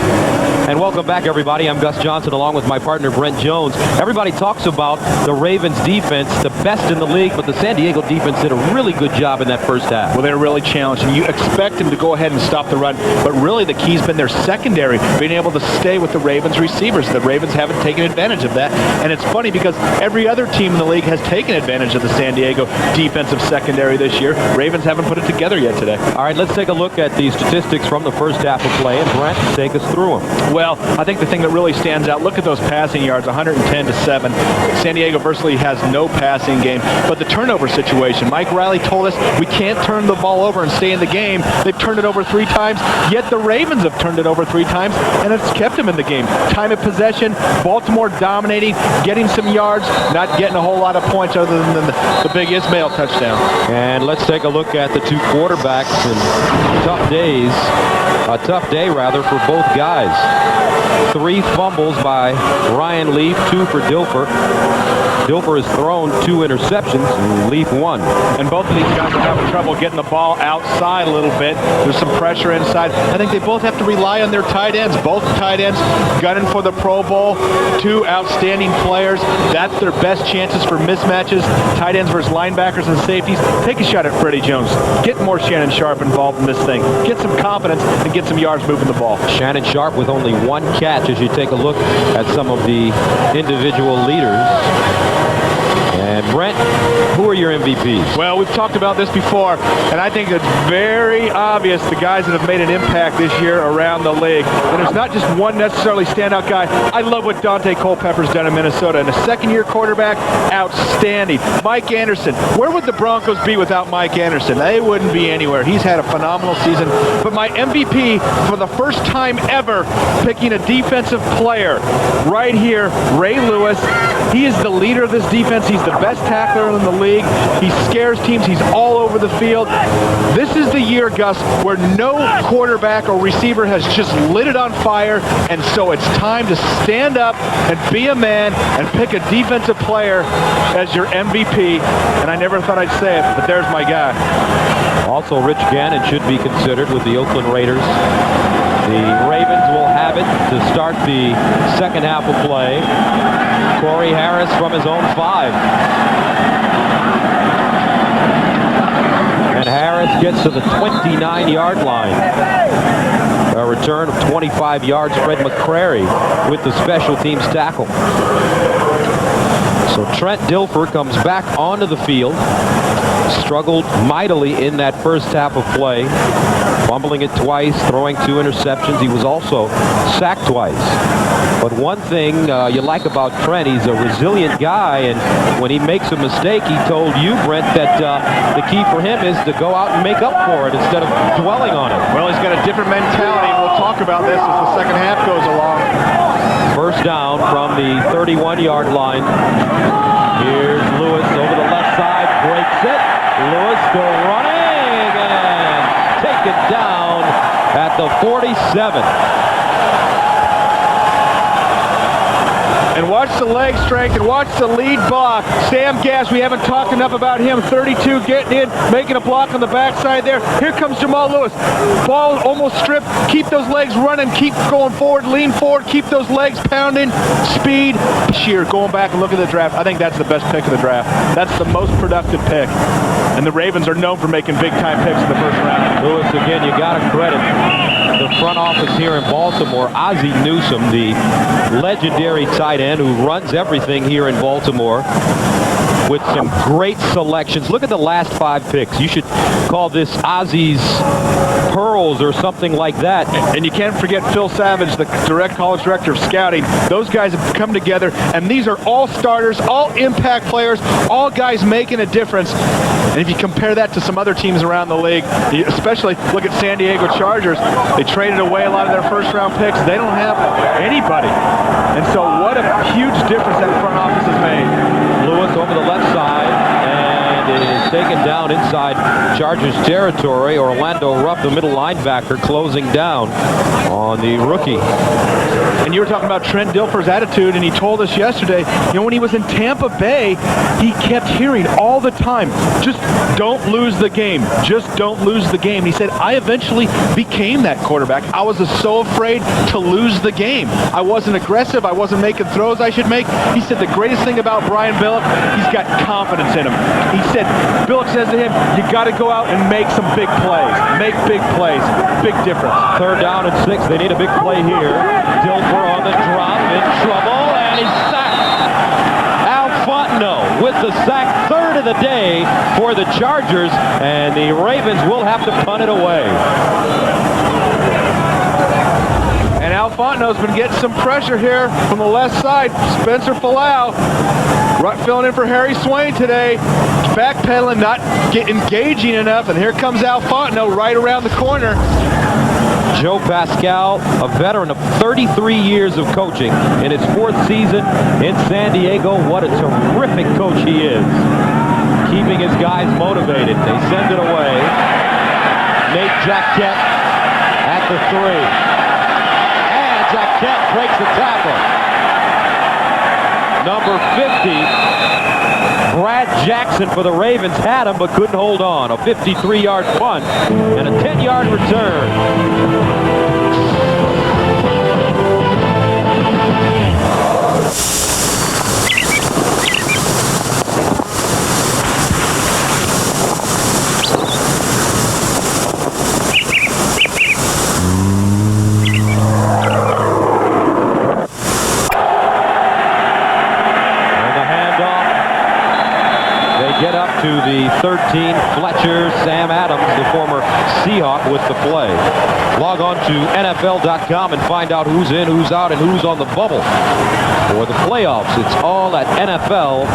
And welcome back, everybody. I'm Gus Johnson, along with my partner, Brent Jones. Everybody talks about the Ravens defense, the best in the league, but the San Diego defense did a really good job in that first half. Well, they were really challenged, and you expect them to go ahead and stop the run, but really the key's been their secondary, being able to stay with the Ravens receivers. The Ravens haven't taken advantage of that, and it's funny because every other team in the league has taken advantage of the San Diego defensive secondary this year. Ravens haven't put it together yet today. All right, let's take a look at the statistics from the first half of play, and Brent, take us through them. Well, I think the thing that really stands out, look at those passing yards, 110-7. San Diego virtually has no passing game, but the turnover situation, Mike Riley told us we can't turn the ball over and stay in the game. They've turned it over 3 times, yet the Ravens have turned it over 3 times, and it's kept them in the game. Time of possession, Baltimore dominating, getting some yards, not getting a whole lot of points other than the big Ismail touchdown. And let's take a look at the two quarterbacks and tough days. A tough day, rather, for both guys. 3 fumbles by Ryan Leaf, 2 for Dilfer. Dilfer has thrown 2 interceptions, and Leaf 1. And both of these guys are having trouble getting the ball outside a little bit. There's some pressure inside. I think they both have to rely on their tight ends. Both tight ends gunning for the Pro Bowl. 2 outstanding players. That's their best chances for mismatches. Tight ends versus linebackers and safeties. Take a shot at Freddie Jones. Get more Shannon Sharp involved in this thing. Get some confidence and get some yards moving the ball. Shannon Sharp with only 1 catch as you take a look at some of the individual leaders. And Brent, who are your MVPs? Well, we've talked about this before, and I think it's very obvious the guys that have made an impact this year around the league. And there's not just one necessarily standout guy. I love what Dante Culpepper's done in Minnesota. And a second-year quarterback, outstanding. Mike Anderson. Where would the Broncos be without Mike Anderson? They wouldn't be anywhere. He's had a phenomenal season. But my MVP, for the first time ever, picking a defensive player right here, Ray Lewis. He is the leader of this defense. He's the best tackler in the league. He scares teams. He's all over the field. This is the year, Gus, where no quarterback or receiver has just lit it on fire, and so it's time to stand up and be a man and pick a defensive player as your MVP. And I never thought I'd say it, but there's my guy. Also, Rich Gannon should be considered with the Oakland Raiders. The Ravens will have it to start the second half of play. Corey Harris from his own 5. And Harris gets to the 29-yard line. A return of 25 yards. Fred McCrary with the special teams tackle. So Trent Dilfer comes back onto the field. Struggled mightily in that first half of play. Fumbling it twice, throwing 2 interceptions. He was also sacked twice. But one thing you like about Trent, he's a resilient guy, and when he makes a mistake, he told you, Brent, that the key for him is to go out and make up for it instead of dwelling on it. Well, he's got a different mentality. We'll talk about this as the second half goes along. First down from the 31-yard line. Here's Lewis over the left side, breaks it. Lewis still running and take it down at the 47. And watch the leg strength and watch the lead block. Sam Gass, we haven't talked enough about him. 32 getting in, making a block on the backside there. Here comes Jamal Lewis. Ball almost stripped. Keep those legs running. Keep going forward. Lean forward. Keep those legs pounding. Speed. Sheer. Going back and look at the draft. I think that's the best pick of the draft. That's the most productive pick. And the Ravens are known for making big-time picks in the first round. Lewis, again, you got to credit the front office here in Baltimore. Ozzie Newsome, the legendary tight end who runs everything here in Baltimore, with some great selections. Look at the last 5 picks. You should call this Ozzie's Pearls or something like that. And you can't forget Phil Savage, the direct college director of scouting. Those guys have come together, and these are all starters, all impact players, all guys making a difference. And if you compare that to some other teams around the league, especially look at San Diego Chargers, they traded away a lot of their first-round picks. They don't have anybody. And so what a huge difference that front office has made. Lewis over the left side, and it is taken down inside Chargers territory. Orlando Rupp, the middle linebacker, closing down on the rookie. And you were talking about Trent Dilfer's attitude, and he told us yesterday, you know, when he was in Tampa Bay, he kept hearing all the time, just don't lose the game. Just don't lose the game. He said, I eventually became that quarterback. I was so afraid to lose the game. I wasn't aggressive. I wasn't making throws I should make. He said the greatest thing about Brian Billick, he's got confidence in him. He said, Billick says to him, you got to go out and make some big plays. Make big plays. Big difference. 3rd down and 6. They need a big play here. Dilfer on the drop, in trouble, and he's sacked. Al Fontenot with the sack, 3rd of the day for the Chargers, and the Ravens will have to punt it away. And Al Fontenot's been getting some pressure here from the left side. Spencer Falau filling in for Harry Swain today. Backpedaling, not engaging enough, and here comes Al Fontenot right around the corner. Joe Pascal, a veteran of 33 years of coaching in his 4th season in San Diego. What a terrific coach he is. Keeping his guys motivated. They send it away. Nate Jacquet at the 3. And Jacquet breaks the tackle. Number 50, Brad Jackson for the Ravens, had him but couldn't hold on. A 53-yard punt and a 10-yard return. To the 13, Fletcher, Sam Adams, the former Seahawk, with the play. Log on to NFL.com and find out who's in, who's out, and who's on the bubble for the playoffs. It's all at NFL.com.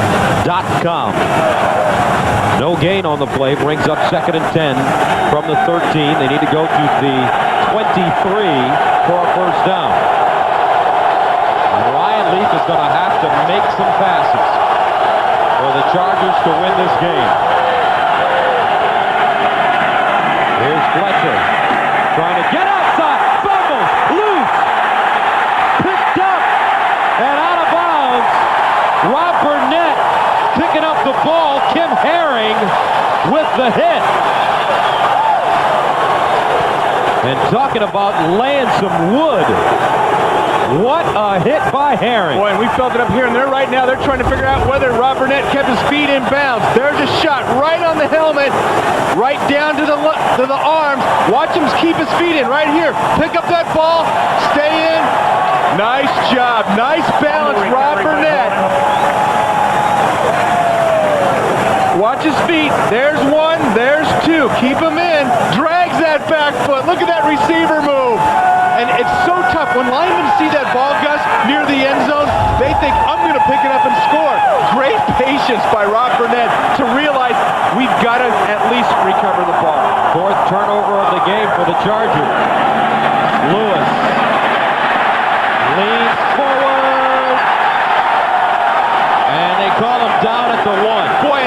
No gain on the play, brings up 2nd and 10 from the 13. They need to go to the 23 for a first down. And Ryan Leaf is going to have to make some passes for the Chargers to win this game. Here's Fletcher trying to get outside. Fumbles, loose, picked up, and out of bounds. Rob Burnett picking up the ball. Kim Herring with the hit. And talking about laying some wood. What a hit by Herring. Boy, and we felt it up here, and they're right now, they're trying to figure out whether Rob Burnett kept his feet in bounds. There's a shot right on the helmet, right down to the arms. Watch him keep his feet in right here. Pick up that ball, stay in. Nice job, nice balance, Rob Burnett. Watch his feet. There's 1, there's 2. Keep him in. Drags that back foot. Look at that receiver move. And it's so tough. When linemen see that ball, Gus, near the end zone, they think, I'm going to pick it up and score. Great patience by Rob Burnett to realize we've got to at least recover the ball. 4th turnover of the game for the Chargers. Lewis leans forward. And they call him down at the 1. Boy,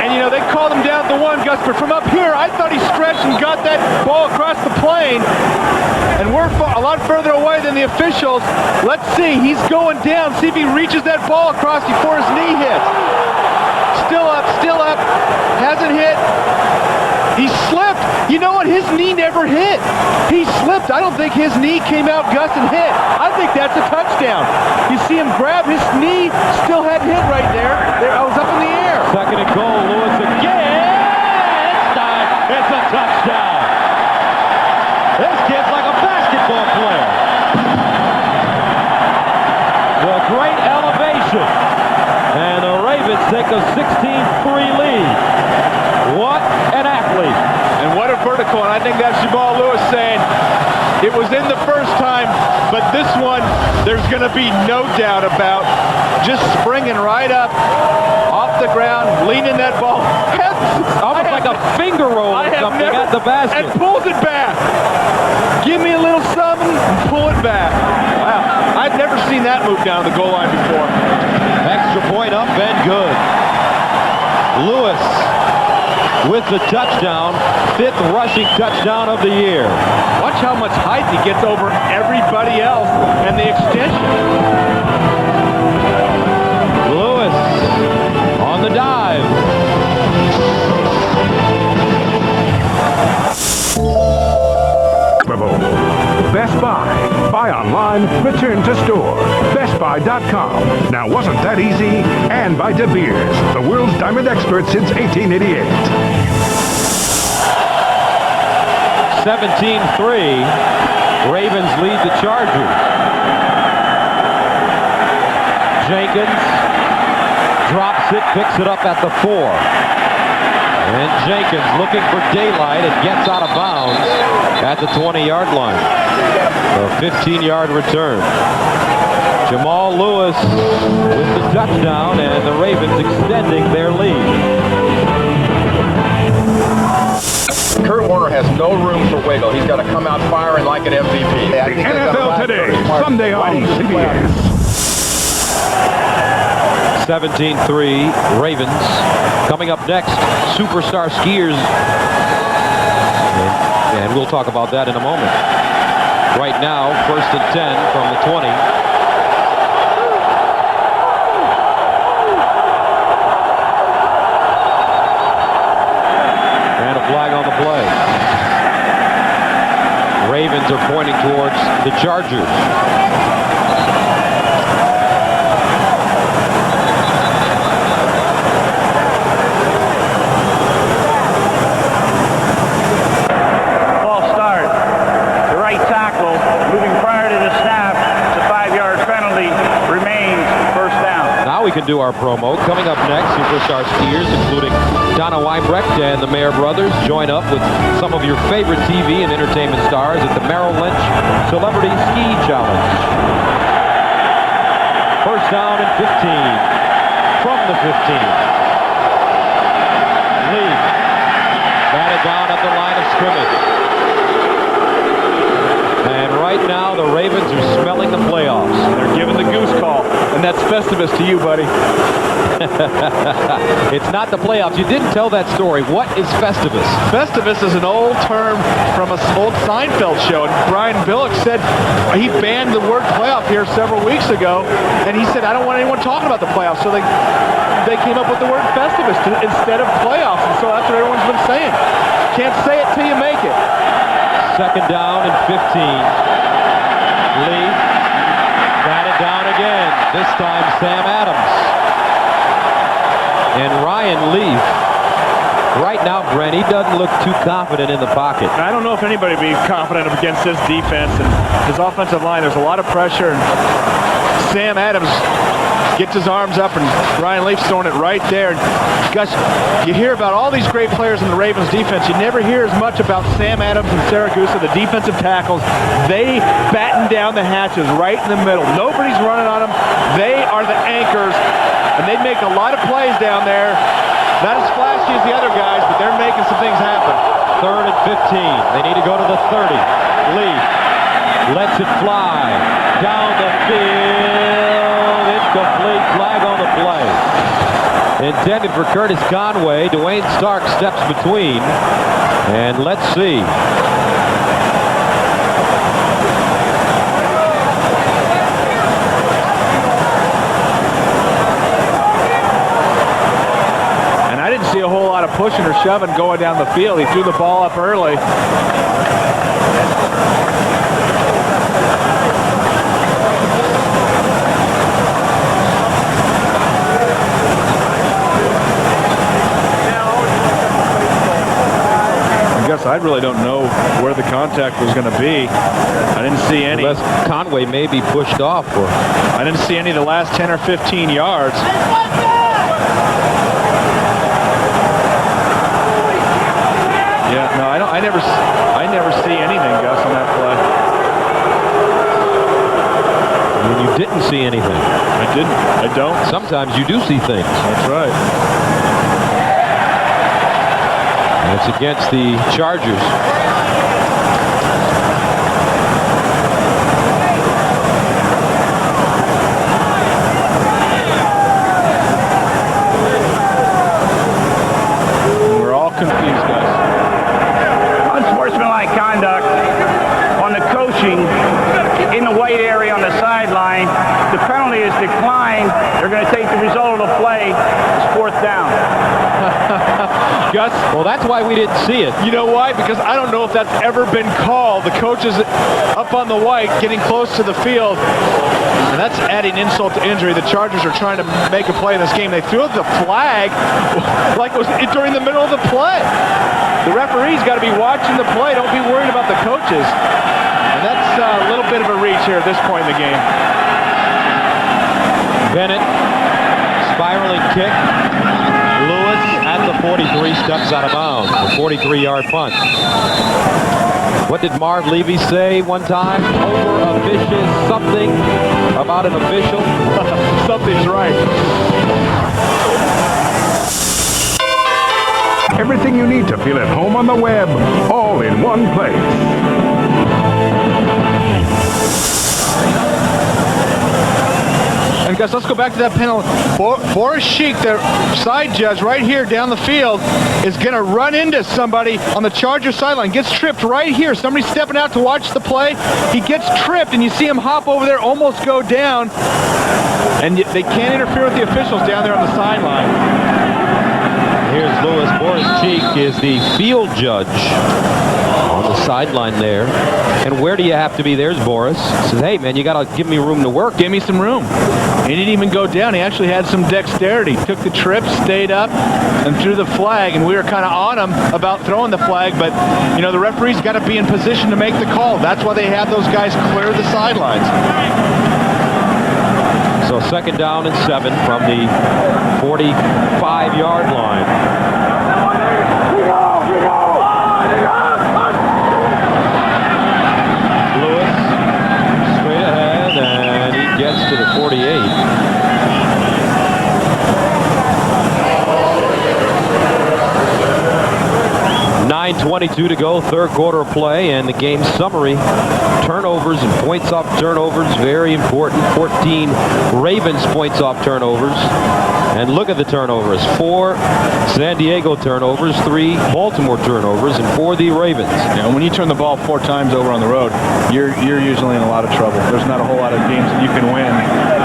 and you know, they called him down at the 1, Gus, but from up here, I thought he stretched and got that ball across the plane. And we're a lot further away than the officials. Let's see. He's going down. See if he reaches that ball across before his knee hits. Still up, still up. Hasn't hit. He slipped. You know what? His knee never hit. He slipped. I don't think his knee came out, Gus, and hit. I think that's a touchdown. You see him grab his knee. Still hadn't hit right there. I was up in the air. Second and goal. Lewis again. It's a touchdown. This kid's like a basketball player. The great elevation. And the Ravens take a 16-3 lead. What an athlete. And what a vertical. And I think that's Jamal Lewis saying it was in the first time, but this one, there's going to be no doubt about just springing right up off the ground, leaning that ball. Almost like a finger roll or something at the basket. And pulls it back. Give me a little something and pull it back. Wow. I've never seen that move down the goal line before. Extra point up and good. Lewis with the touchdown, 5th rushing touchdown of the year. Watch how much height he gets over everybody else and the extension. Lewis on the dive. Best Buy. Buy online, return to store. BestBuy.com. Now, wasn't that easy? And by De Beers, the world's diamond expert since 1888. 17-3. Ravens lead the Chargers. Jenkins drops it, picks it up at the 4. And Jenkins looking for daylight and gets out of bounds at the 20-yard line. A 15-yard return. Jamal Lewis with the touchdown, and the Ravens extending their lead. Kurt Warner has no room for wiggle. He's got to come out firing like an MVP. The NFL Today, Sunday on CBS. 17-3 Ravens. Coming up next, superstar skiers. And we'll talk about that in a moment. Right now, 1st and 10 from the 20. And a flag on the play. Ravens are pointing towards the Chargers. We can do our promo. Coming up next, superstar skiers, including Donna Weinbrecht and the Mayer brothers, join up with some of your favorite TV and entertainment stars at the Merrill Lynch Celebrity Ski Challenge. First down and 15 from the 15. Lee batted down at the line of scrimmage. And right now, the Ravens are smelling the playoffs. They're giving the goose call. And that's Festivus to you, buddy. It's not the playoffs. You didn't tell that story. What is Festivus? Festivus is an old term from an old Seinfeld show. And Brian Billick said he banned the word playoff here several weeks ago. And he said, I don't want anyone talking about the playoffs. So they came up with the word Festivus instead of playoffs. And so that's what everyone's been saying. Can't say it till you make it. Second down and 15. Lee batted down again. This time Sam Adams. And Ryan Leaf. Right now, Brent, he doesn't look too confident in the pocket. I don't know if anybody would be confident against this defense and his offensive line. There's a lot of pressure. And Sam Adams gets his arms up, and Ryan Leaf's throwing it right there. Gosh, you hear about all these great players in the Ravens defense. You never hear as much about Sam Adams and Saragusa, the defensive tackles. They batten down the hatches right in the middle. Nobody's running on them. They are the anchors, and they make a lot of plays down there. Not as flashy as the other guys, but they're making some things happen. 3rd and 15. They need to go to the 30. Lee lets it fly down the field. Incomplete. Flag on the play. intended for Curtis Conway. Dwayne Stark steps between. And let's see. And I didn't see a whole lot of pushing or shoving going down the field. He threw the ball up early. I really don't know where the contact was going to be. I didn't see any. Unless Conway may be pushed off. Or I didn't see any of the last 10 or 15 yards. Yeah, no, I never see anything, Gus, on that play. I mean, you didn't see anything. I didn't. I don't. Sometimes you do see things. That's right. It's against the Chargers. We're all confused, guys. Unsportsmanlike conduct on the coaching in the white area on the sideline. The penalty is declined. They're going to take the result of the play. It's 4th down. Gus, well, that's why we didn't see it. You know why? Because I don't know if that's ever been called. The coach is up on the white, getting close to the field, and that's adding insult to injury. The Chargers are trying to make a play in this game. They threw the flag like it was during the middle of the play. The referee's got to be watching the play. Don't be worried about the coaches. And that's a little bit of a reach here at this point in the game. Bennett, spiraling kick. Lewis at the 43 steps out of bounds. A 43-yard punt. What did Marv Levy say one time? Over a vicious something about an official? Something's right. Everything you need to feel at home on the web, all in one place. And guys, let's go back to that penalty. Boris Sheik, the side judge right here down the field, is going to run into somebody on the Charger sideline. Gets tripped right here. Somebody's stepping out to watch the play. He gets tripped, and you see him hop over there, almost go down. And they can't interfere with the officials down there on the sideline. Here's Lewis. Boris Cheek is the field judge on the sideline there. And where do you have to be? There's Boris. He says, hey, man, you got to give me room to work. Give me some room. He didn't even go down. He actually had some dexterity. Took the trip, stayed up, and threw the flag. And we were kind of on him about throwing the flag. But, you know, the referee's got to be in position to make the call. That's why they had those guys clear the sidelines. So 2nd down and 7 from the 45-yard line. Lewis straight ahead, and he gets to the 48. 9:22 to go, 3rd quarter of play, and the game summary. Turnovers and points off turnovers, very important. 14 Ravens points off turnovers. And look at the turnovers. 4 San Diego turnovers, 3 Baltimore turnovers, and 4 the Ravens. Yeah, when you turn the ball 4 times over on the road, you're usually in a lot of trouble. There's not a whole lot of games that you can win.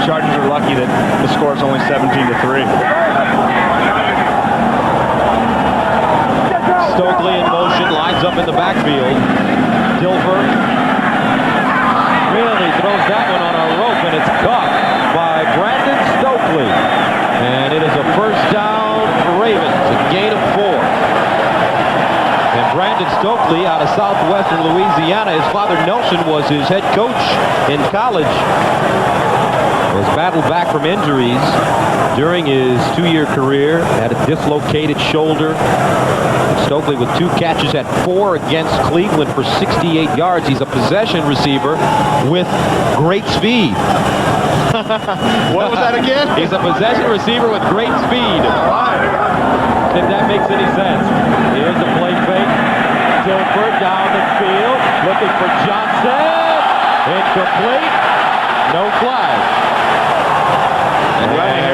The Chargers are lucky that the score is only 17-3. Stokely in motion, lines up in the backfield. Dilfer really throws that one on a rope, and it's caught by Brandon Stokely. And it is a 1st down Ravens, a gain of 4. And Brandon Stokely out of southwestern Louisiana, his father Nelson was his head coach in college. Was battled back from injuries during his 2-year career, had a dislocated shoulder. Stokely with 2 catches at 4 against Cleveland for 68 yards. He's a possession receiver with great speed. What was that again? He's a possession receiver with great speed. If that makes any sense. Here's a play fake. Dilfer down the field, looking for Johnson. Incomplete. No flag. And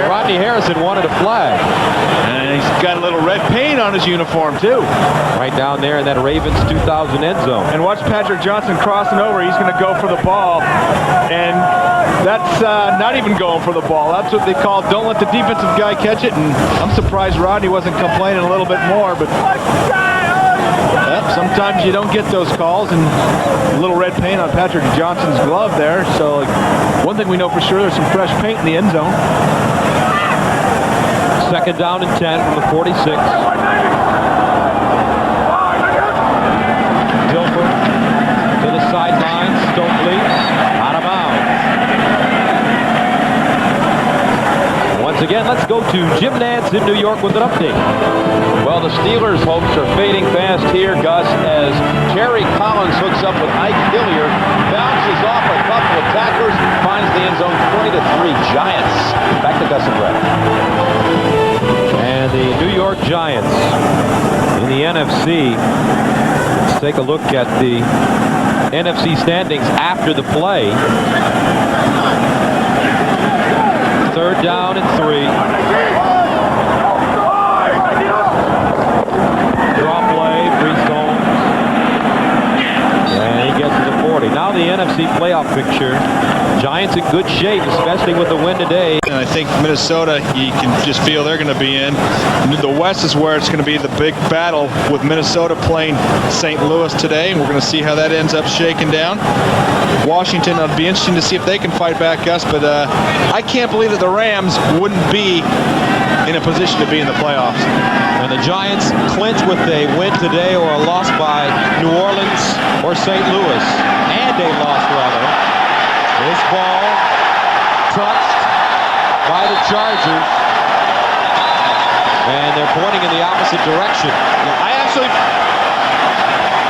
Rodney Rodney Harrison wanted a flag. And he's got a little red paint on his uniform, too. Right down there in that Ravens 2000 end zone. And watch Patrick Johnson crossing over. He's going to go for the ball. And that's not even going for the ball. That's what they call don't let the defensive guy catch it. And I'm surprised Rodney wasn't complaining a little bit more. But sometimes you don't get those calls. And a little red paint on Patrick Johnson's glove there. So one thing we know for sure, there's some fresh paint in the end zone. Second down and 10 from the 46. Dilfer to the sideline. Stokely out of bounds. Once again, let's go to Jim Nantz in New York with an update. Well, the Steelers' hopes are fading fast here, Gus, as Kerry Collins hooks up with Ike Hillier, bounces off a couple of tacklers, finds the end zone 20-3 Giants. Back to Gus and Brett. And the New York Giants in the NFC. Let's take a look at the NFC standings after the play. Third down and 3. Draw play, Brees Holmes. And he gets to the 40. Now the NFC playoff picture. Giants in good shape, especially with the win today. And I think Minnesota, you can just feel they're going to be in. The West is where it's going to be the big battle with Minnesota playing St. Louis today. We're going to see how that ends up shaking down. Washington, it'll be interesting to see if they can fight back, Gus. But I can't believe that the Rams wouldn't be in a position to be in the playoffs. And the Giants clinch with a win today or a loss by New Orleans or St. Louis. And a loss, rather. This ball touched by the Chargers. And they're pointing in the opposite direction.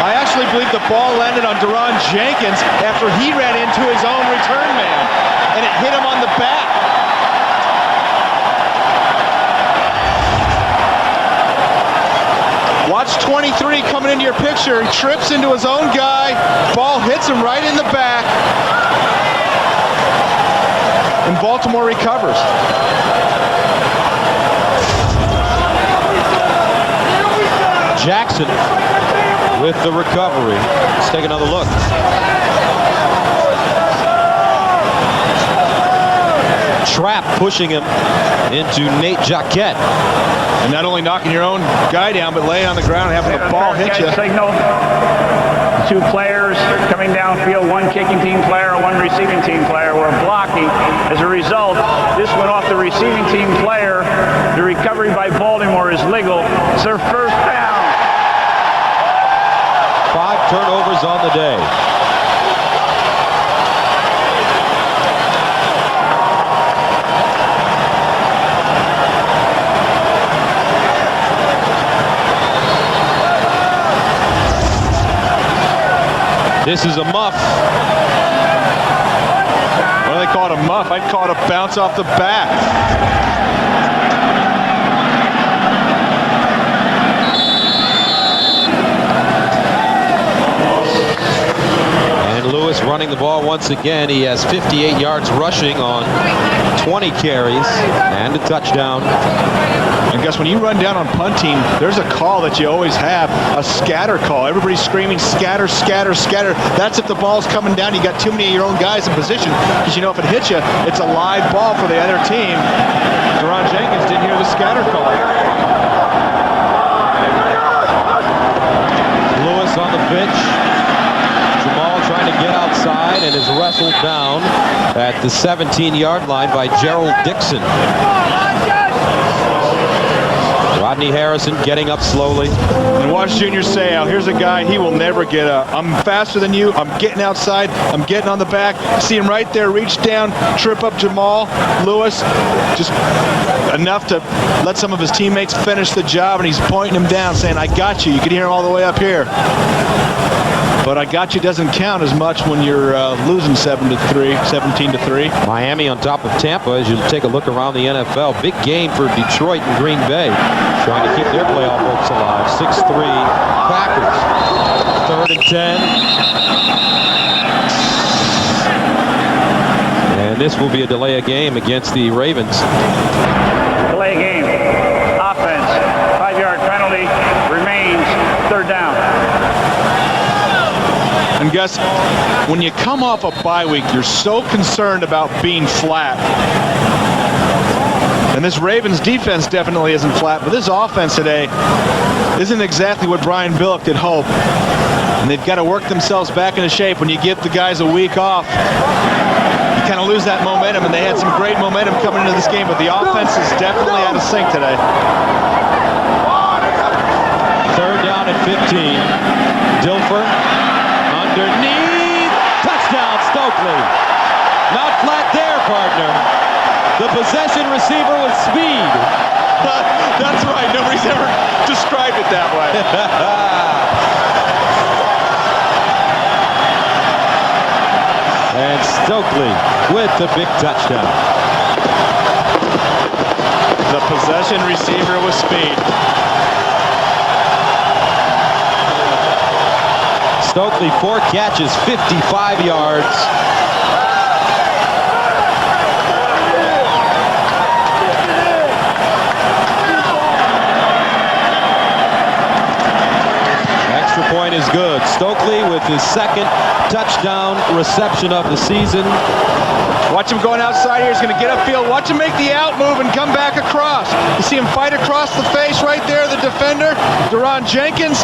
I actually believe the ball landed on Deron Jenkins after he ran into his own return man. And it hit him on the back. Watch 23 coming into your picture. He trips into his own guy. Ball hits him right in the back. And Baltimore recovers. Jackson with the recovery. Let's take another look. Trap pushing him into Nate Jacquet. And not only knocking your own guy down, but laying on the ground and having the ball hit you. Signal. 2 players coming downfield, 1 kicking team player, 1 receiving team player were blocking. As a result, this went off the receiving team player. The recovery by Baltimore is legal. It's their first down. 5 turnovers on the day. This is a muff. What do they call it, a muff? I'd call it a bounce off the bat. And Lewis running the ball once again. He has 58 yards rushing on 20 carries and a touchdown. And guess when you run down on punt team, there's a call that you always have, a scatter call. Everybody's screaming scatter, scatter, scatter. That's if the ball's coming down, you got too many of your own guys in position, because you know if it hits you, it's a live ball for the other team. Deron Jenkins didn't hear the scatter call. Lewis on the pitch. Jamal trying to get outside and is wrestled down at the 17-yard line by Gerald Dixon. Rodney Harrison getting up slowly. And watch Junior Seau. Here's a guy, he will never get up. I'm faster than you. I'm getting outside. I'm getting on the back. See him right there, reach down, trip up Jamal. Lewis, just enough to let some of his teammates finish the job, and he's pointing him down, saying, I got you. You can hear him all the way up here. But I got you doesn't count as much when you're losing 17-3. Miami on top of Tampa as you take a look around the NFL. Big game for Detroit and Green Bay, trying to keep their playoff hopes alive. 6-3 Packers. 3rd and 10. And this will be a delay of game against the Ravens. And Gus, when you come off a bye week, you're so concerned about being flat. And this Ravens defense definitely isn't flat, but this offense today isn't exactly what Brian Billick had hoped. And they've got to work themselves back into shape. When you give the guys a week off, you kind of lose that momentum, and they had some great momentum coming into this game, but the offense is definitely out of sync today. Third down at 15. Dilfer underneath. Touchdown, Stokely. Not flat there, partner. The possession receiver with speed. That's right. Nobody's ever described it that way. And Stokely with the big touchdown. The possession receiver with speed. Stokely, 4 catches, 55 yards. Extra point is good. Stokely with his second touchdown reception of the season. Watch him going outside here. He's going to get upfield. Watch him make the out move and come back across. You see him fight across the face right there, the defender, Deron Jenkins.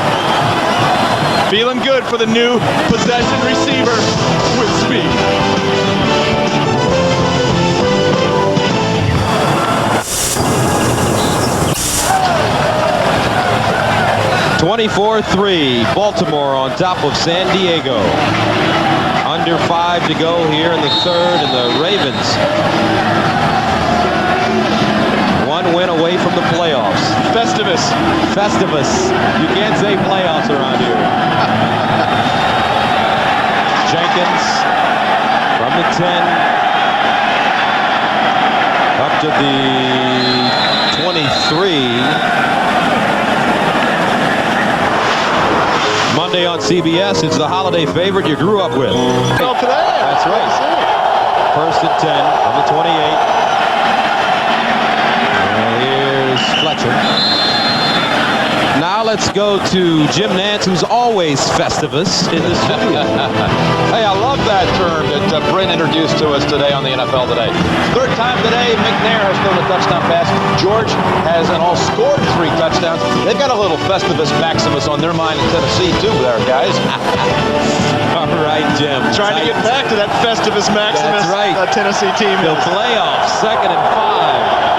Feeling good for the new possession receiver with speed. (24-3), Baltimore on top of San Diego. Under 5 to go here in the third, and the Ravens 1 win away from the playoffs. Festivus. You can't say playoffs around here. Jenkins from the 10 up to the 23. Monday on CBS, it's the holiday favorite you grew up with. Go for that. That's right. First and 10 on the 28. And here's Fletcher. Now let's go to Jim Nantz, who's always Festivus in the studio. Hey, I love that term that Brent introduced to us today on the NFL Today. Third time today, McNair has thrown a touchdown pass. George has and all scored 3 touchdowns. They've got a little Festivus Maximus on their mind in Tennessee, too, there, guys. All right, Jim. Trying to get back to that Festivus Maximus. That's right. Tennessee team. The playoffs, 2nd and 5.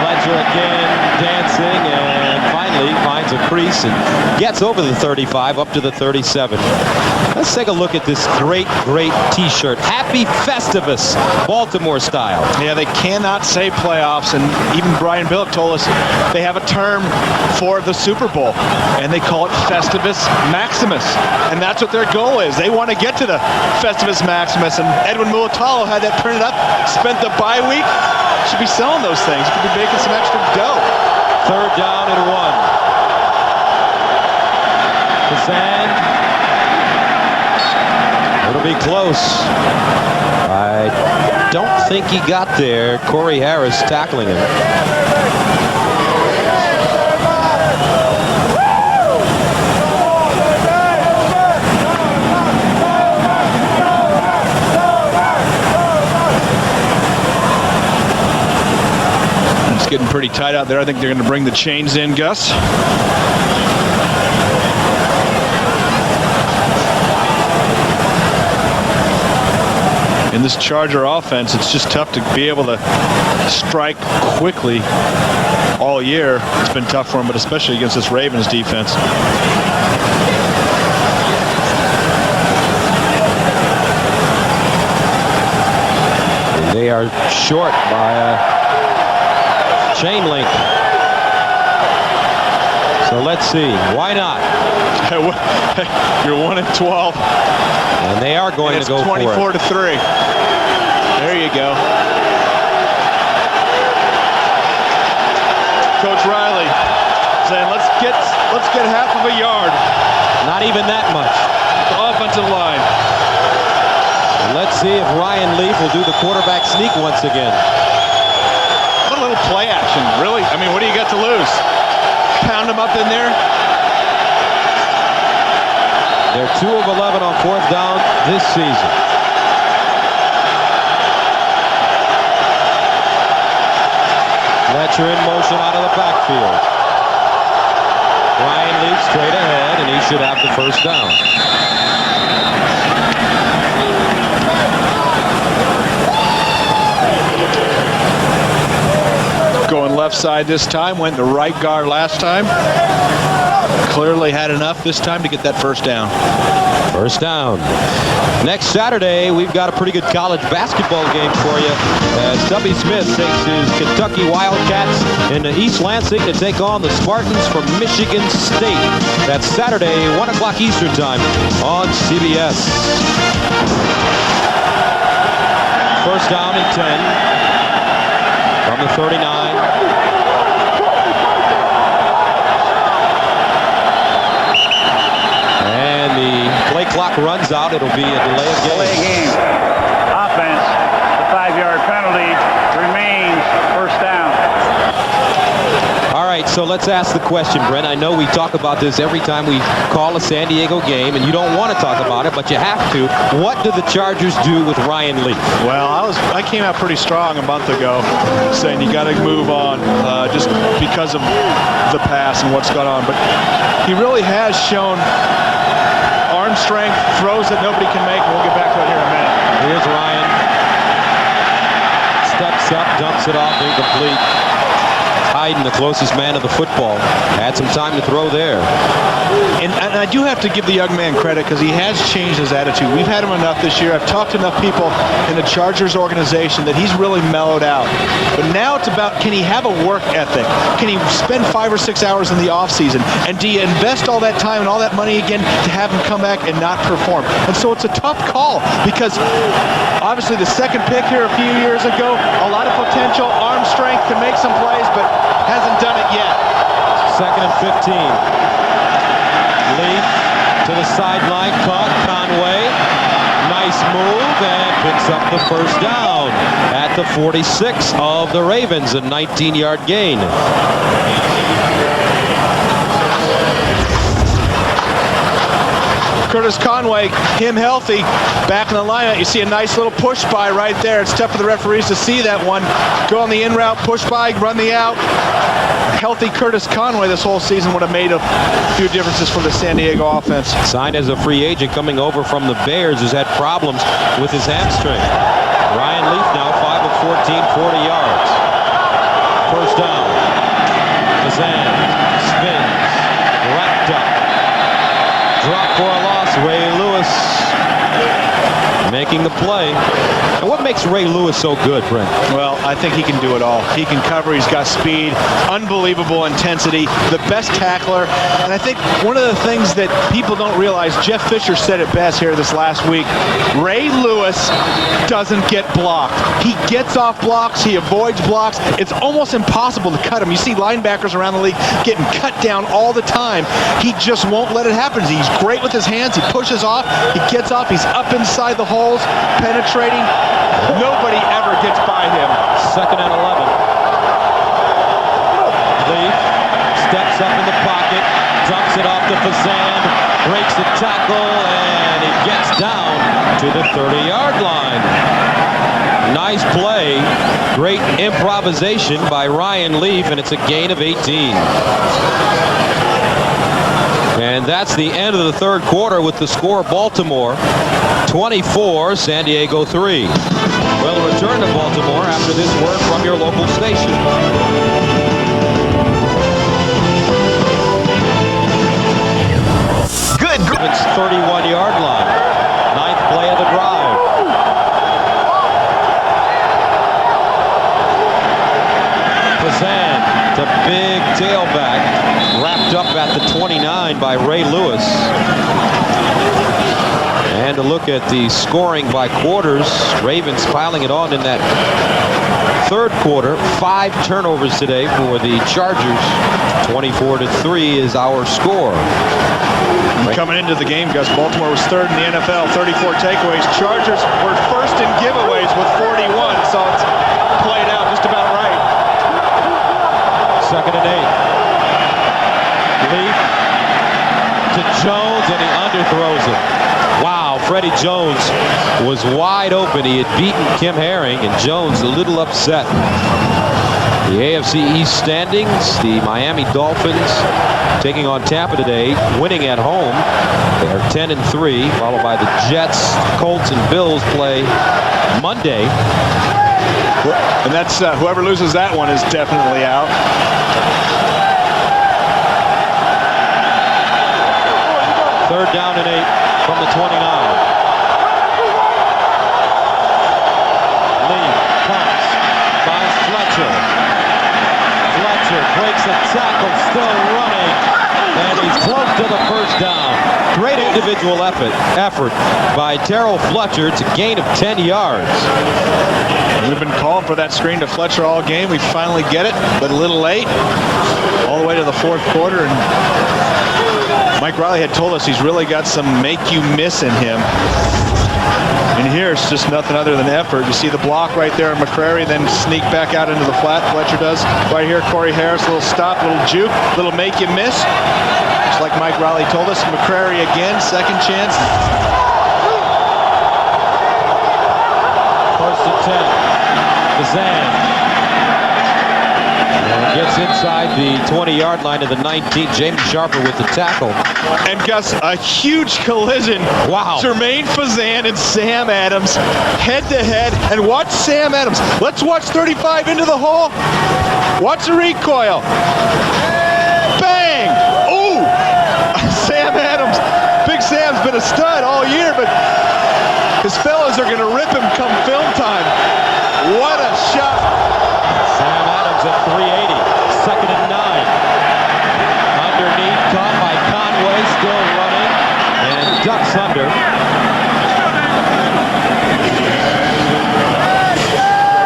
Fletcher again dancing and finally finds a crease and gets over the 35 up to the 37. Let's take a look at this great t-shirt. Happy Festivus, Baltimore style. Yeah, they cannot say playoffs, and even Brian Billick told us they have a term for the Super Bowl, and they call it Festivus Maximus, and that's what their goal is. They want to get to the Festivus Maximus, and Edwin Mulatalo had that printed up, spent the bye week. Should be selling those things. Could be making some extra dough. Third down and 1. Kazan. It'll be close. I don't think he got there. Corey Harris tackling him. Getting pretty tight out there. I think they're going to bring the chains in, Gus. In this Charger offense, it's just tough to be able to strike quickly all year. It's been tough for them, but especially against this Ravens defense. They are short by a chain link. So let's see. Why not? You're 1 and 12. And they are going to go for it. 24-3. There you go. Coach Riley saying, let's get half of a yard. Not even that much. The offensive line. Let's see if Ryan Leaf will do the quarterback sneak once again. What a little play action, really. I mean, what do you got to lose? Pound them up in there. They're 2 of 11 on 4th down this season. Fletcher in motion out of the backfield. Ryan Leaf straight ahead, and he should have the first down. Going left side this time, went the right guard last time. Clearly had enough this time to get that first down. First down. Next Saturday, we've got a pretty good college basketball game for you. Stubby Smith takes his Kentucky Wildcats into East Lansing to take on the Spartans from Michigan State. That's Saturday, 1 o'clock Eastern Time on CBS. First down and 10 from the 39. Play clock runs out. It'll be a delay of game. Delay of game. Offense, the 5-yard penalty remains first down. All right, so let's ask the question, Brent. I know we talk about this every time we call a San Diego game, and you don't want to talk about it, but you have to. What do the Chargers do with Ryan Leaf? Well, I came out pretty strong a month ago saying you got to move on just because of the pass and what's gone on. But he really has shown arm strength, throws that nobody can make, and we'll get back to it here in a minute. Here's Ryan. Steps up, dumps it off, incomplete. Hiding, the closest man to the football. Had some time to throw there. And I do have to give the young man credit because he has changed his attitude. We've had him enough this year. I've talked to enough people in the Chargers organization that he's really mellowed out. But now it's about, can he have a work ethic? Can he spend 5 or 6 hours in the offseason? And do you invest all that time and all that money again to have him come back and not perform? And so it's a tough call because obviously the second pick here a few years ago, a lot of potential, arm strength to make some plays, but hasn't done it yet. Second and 15. Leaf to the sideline, caught Conway. Nice move, and picks up the first down at the 46 of the Ravens, a 19-yard gain. Curtis Conway, him healthy, back in the lineup. You see a nice little push by right there. It's tough for the referees to see that one. Go on the in route, push by, run the out. Healthy Curtis Conway this whole season would have made a few differences for the San Diego offense. Signed as a free agent coming over from the Bears, who's had problems with his hamstring. Ryan Leaf now 5 of 14, 40 yards. First down. Kazan spins, wrapped up. Drop for a loss. Ray Lewis making the play. And what makes Ray Lewis so good, Brent? Well, I think he can do it all. He can cover. He's got speed, unbelievable intensity, the best tackler. And I think one of the things that people don't realize, Jeff Fisher said it best here this last week, Ray Lewis doesn't get blocked. He gets off blocks. He avoids blocks. It's almost impossible to cut him. You see linebackers around the league getting cut down all the time. He just won't let it happen. He's great with his hands. He pushes off. He gets off. He's up inside the holes, penetrating. Nobody ever gets by him. Second and 11. Leaf steps up in the pocket, dumps it off to Fazan, breaks the tackle, and he gets down to the 30-yard line. Nice play. Great improvisation by Ryan Leaf, and it's a gain of 18. And that's the end of the third quarter with the score Baltimore 24, San Diego 3. We'll return to Baltimore after this word from your local station. Good. It's 31-yard line. Ninth play of the drive. Fazan to big tailback. Wrapped up at the 29 by Ray Lewis. And to look at the scoring by quarters, Ravens piling it on in that third quarter. 5 turnovers today for the Chargers. 24-3 is our score. Coming into the game, Gus, Baltimore was third in the NFL, 34 takeaways. Chargers were first in giveaways with 41, so it's played out just about right. Second and 8. Leaf to Jones, and he throws it. Wow, Freddie Jones was wide open. He had beaten Kim Herring, and Jones a little upset. The AFC East standings, the Miami Dolphins taking on Tampa today, winning at home. They are 10-3, followed by the Jets, Colts, and Bills play Monday. And that's whoever loses that one is definitely out. Third down and 8 from the 29. Lee pumps, finds Fletcher. Fletcher breaks a tackle, still running, and he's close to the first down. Great individual effort by Terrell Fletcher. It's a gain of 10 yards. We've been calling for that screen to Fletcher all game. We finally get it, but a little late. All the way to the fourth quarter, and Mike Riley had told us he's really got some make-you-miss in him. And here it's just nothing other than effort. You see the block right there in McCrary, then sneak back out into the flat. Fletcher does. Right here, Corey Harris, a little stop, little juke, little make-you-miss. Just like Mike Riley told us. McCrary again, second chance. First and 10. Kazan. Gets inside the 20-yard line to the 19. James Sharper with the tackle. And Gus, a huge collision. Wow. Jermaine Fazan and Sam Adams head-to-head. And watch Sam Adams. Let's watch 35 into the hole. Watch the recoil. Bang! Ooh! Sam Adams. Big Sam's been a stud all year, but his fellas are going to rip him come film time. What a shot. Sam Adams at 380. Second and 9. Underneath, caught by Conway, still running, and ducks under.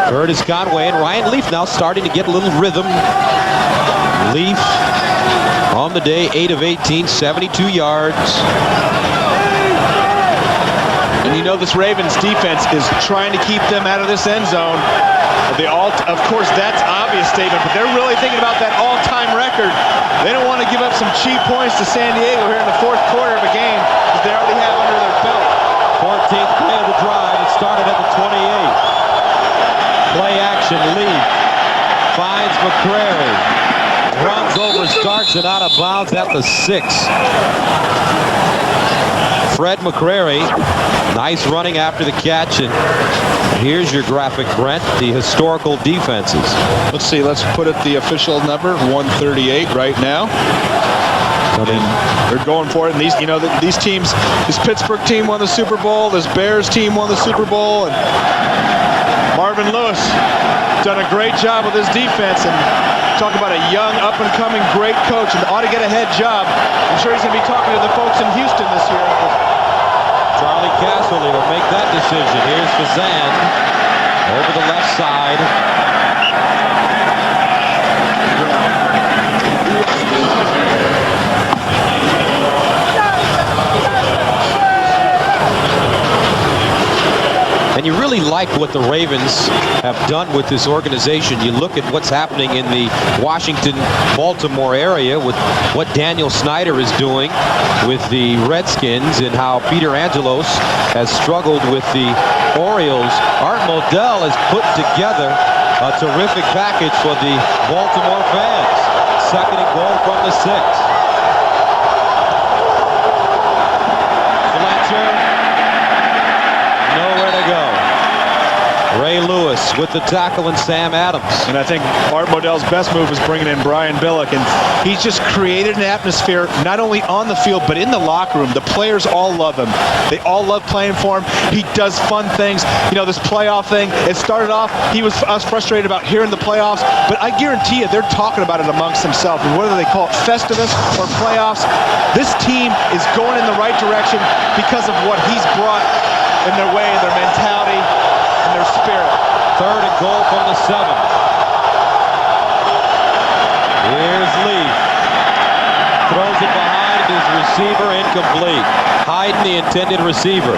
Curtis Conway and Ryan Leaf now starting to get a little rhythm. Leaf on the day, 8 of 18, 72 yards. And you know this Ravens defense is trying to keep them out of this end zone. Of course, that's an obvious statement, but they're really thinking about that all-time record. They don't want to give up some cheap points to San Diego here in the fourth quarter of a game that they already have under their belt. 14th play of the drive. It started at the 28. Play action, Lee finds McCrary. Runs over Starks and out of bounds at the 6. Fred McCrary, nice running after the catch, and here's your graphic, Brent, the historical defenses. Let's see, let's put it the official number, 138 right now. And they're going for it, and these teams, this Pittsburgh team won the Super Bowl, this Bears team won the Super Bowl, and Marvin Lewis done a great job with his defense, and talk about a young, up-and-coming, great coach, and ought to get a head job. I'm sure he's going to be talking to the folks in Houston this year. Charlie Casserly will make that decision. Here's Fazan over the left side. And you really like what the Ravens have done with this organization. You look at what's happening in the Washington-Baltimore area with what Daniel Snyder is doing with the Redskins and how Peter Angelos has struggled with the Orioles. Art Modell has put together a terrific package for the Baltimore fans. Second and goal from the 6. Fletcher. Nowhere to go. Ray Lewis with the tackle and Sam Adams. And I think Art Modell's best move is bringing in Brian Billick, and he's just created an atmosphere not only on the field but in the locker room. The players all love him. They all love playing for him. He does fun things. You know, this playoff thing, it started off, I was frustrated about hearing the playoffs, but I guarantee you they're talking about it amongst themselves. And whether they call it Festivus or playoffs, this team is going in the right direction because of what he's brought in their way, their mentality, and their spirit. Third and goal from the 7. Here's Lee. Throws it behind his receiver, incomplete. Hiding the intended receiver.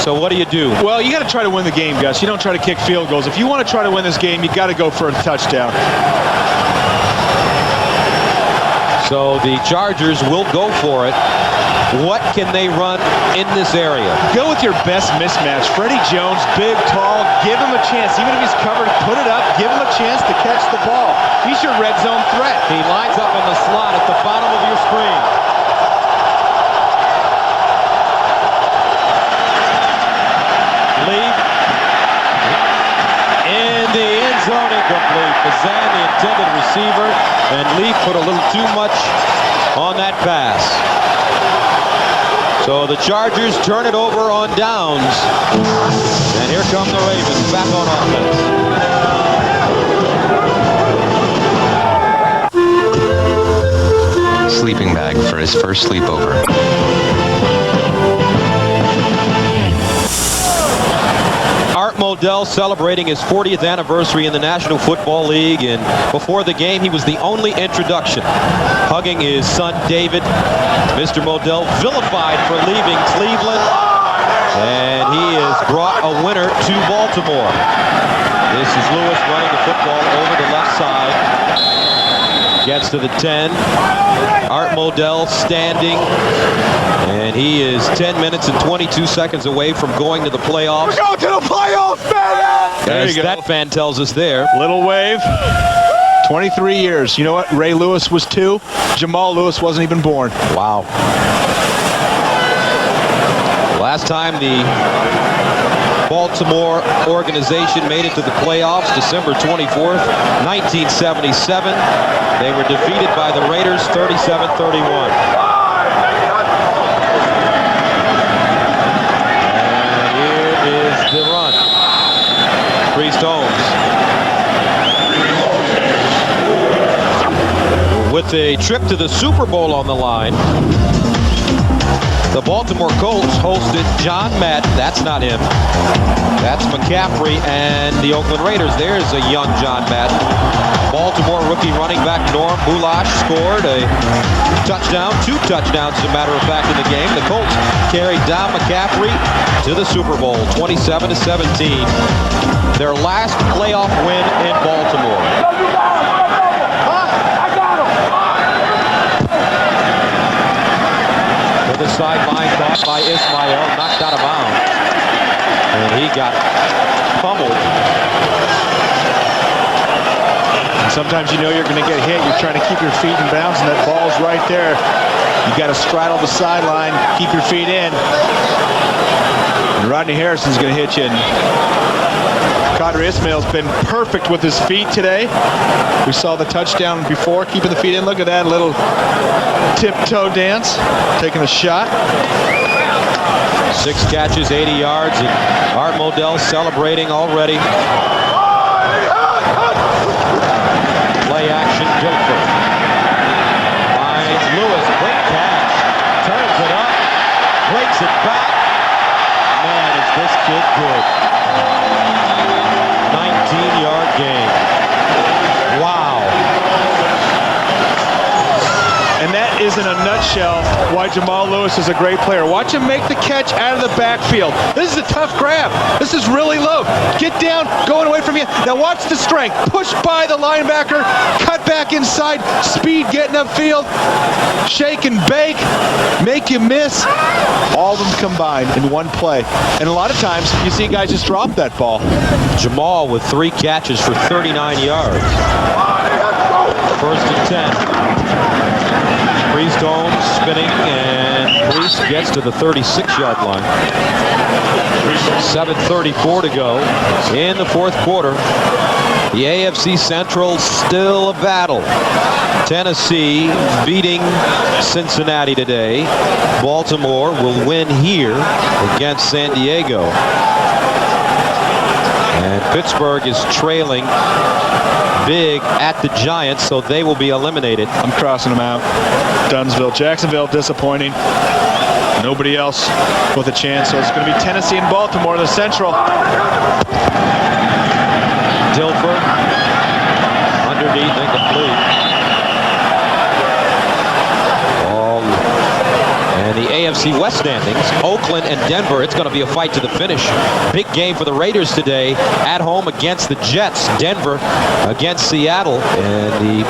So what do you do? Well, you got to try to win the game, Gus. You don't try to kick field goals. If you want to try to win this game, you got to go for a touchdown. So the Chargers will go for it. What can they run in this area? Go with your best mismatch. Freddie Jones, big, tall, give him a chance. Even if he's covered, put it up, give him a chance to catch the ball. He's your red zone threat. He lines up in the slot at the bottom of your screen. Leaf in the end zone, incomplete. Bazan, the intended receiver, and Leaf put a little too much on that pass. So the Chargers turn it over on downs. And here come the Ravens back on offense. Sleeping bag for his first sleepover. Art Modell celebrating his 40th anniversary in the National Football League, and before the game he was the only introduction, hugging his son David. Mr. Modell vilified for leaving Cleveland, and he has brought a winner to Baltimore. This is Lewis running the football over the left side. Gets to the 10. Art Modell standing, and he is 10 minutes and 22 seconds away from going to the playoffs. We're going to the playoffs, man! There you go. That fan tells us there. Little wave. 23 years. You know what? Ray Lewis was 2. Jamal Lewis wasn't even born. Wow. Last time the Baltimore organization made it to the playoffs, December 24th, 1977. They were defeated by the Raiders 37-31. And here is the run. Priest Holmes. With a trip to the Super Bowl on the line, the Baltimore Colts hosted John Madden. That's not him. That's McCaffrey and the Oakland Raiders. There's a young John Madden. Baltimore rookie running back Norm Bulash scored a touchdown, 2 touchdowns as a matter of fact in the game. The Colts carried Don McCaffrey to the Super Bowl, 27-17. Their last playoff win in Baltimore. The sideline caught by Ismail, knocked out of bounds. And he got pummeled. Sometimes you know you're going to get hit. You're trying to keep your feet in bounds, and that ball's right there. You got to straddle the sideline, keep your feet in. And Rodney Harrison's going to hit you. And Qadry Ismail's been perfect with his feet today. We saw the touchdown before, keeping the feet in. Look at that little tiptoe dance, taking a shot. 6 catches, 80 yards, and Art Modell celebrating already. Play action, Dilfer. Finds Lewis, quick catch, turns it up, breaks it back. Man, is this kid good. 19-yard gain. Wow. And that is in a nutshell why Jamal Lewis is a great player. Watch him make the catch out of the backfield. This is a tough grab. This is really low. Get down, going away from you. Now watch the strength. Push by the linebacker, cut back inside, speed getting upfield, shake and bake, make you miss. All of them combined in one play. And a lot of times you see guys just drop that ball. Jamal with 3 catches for 39 yards. First and 10. Priest Holmes spinning, and Priest gets to the 36-yard line. 7:34 to go in the 4th quarter. The AFC Central still a battle. Tennessee beating Cincinnati today. Baltimore will win here against San Diego. And Pittsburgh is trailing big at the Giants, so they will be eliminated. I'm crossing them out. Dunsville, Jacksonville, disappointing. Nobody else with a chance, so it's going to be Tennessee and Baltimore, the Central. Dilfer underneath, incomplete. And the AFC NFC West standings, Oakland and Denver. It's going to be a fight to the finish. Big game for the Raiders today at home against the Jets. Denver against Seattle. And the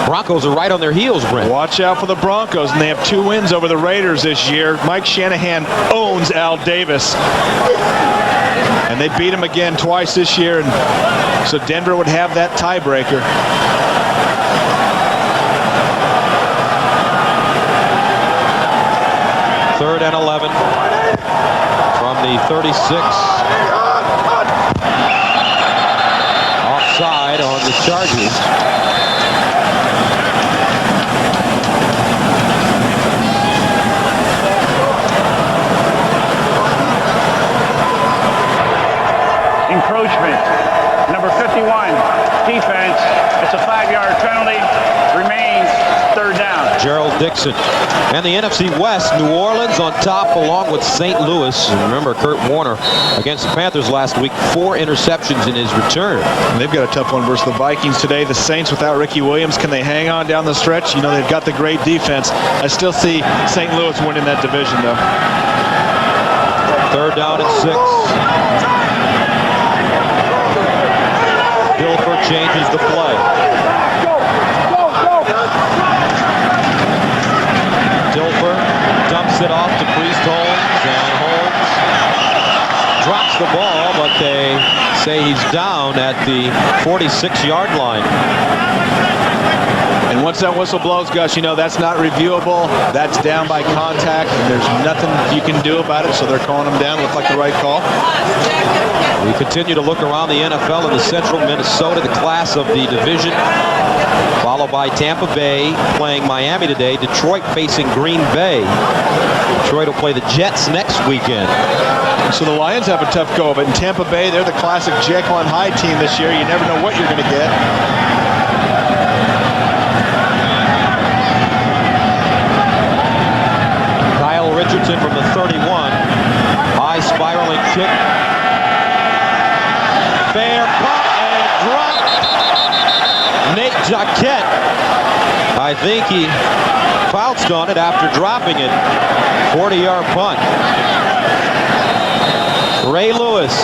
Broncos are right on their heels, Brent. Watch out for the Broncos, and they have 2 wins over the Raiders this year. Mike Shanahan owns Al Davis. And they beat him again twice this year, and so Denver would have that tiebreaker. Third and 11 from the 36. Offside on the Chargers. Encroachment. Number 51, defense. It's a 5-yard penalty. Remains third down. Gerald Dixon. And the NFC West, New Orleans on top along with St. Louis. And remember, Kurt Warner against the Panthers last week, 4 interceptions in his return. And they've got a tough one versus the Vikings today. The Saints without Ricky Williams, can they hang on down the stretch? You know, they've got the great defense. I still see St. Louis winning that division, though. Third down and 6. Dilfer changes the play. Dilfer dumps it off to Priest Holmes, and Holmes drops the ball, but they say he's down at the 46-yard line. And once that whistle blows, Gus, you know that's not reviewable. That's down by contact, and there's nothing you can do about it, so they're calling him down. Looked like the right call. We continue to look around the NFL in the central Minnesota, the class of the division, followed by Tampa Bay playing Miami today, Detroit facing Green Bay. Detroit will play the Jets next weekend. So the Lions have a tough go of it. In Tampa Bay, they're the classic Jekyll and Hyde team this year. You never know what you're going to get. Kyle Richardson from the 31. High spiraling kick. Fair punt and drop. Nate Jacquet. I think he pounced on it after dropping it. 40-yard punt. Ray Lewis.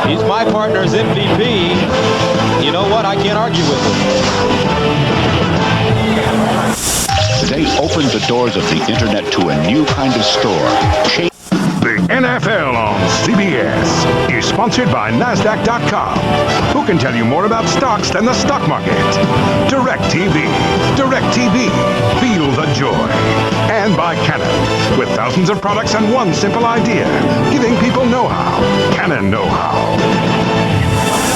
He's my partner's MVP. You know what? I can't argue with him. They opened the doors of the internet to a new kind of store. The NFL on CBS is sponsored by NASDAQ.com. Who can tell you more about stocks than the stock market? DirecTV. DirecTV. Feel the joy. And by Canon. With thousands of products and one simple idea. Giving people know-how. Canon know-how.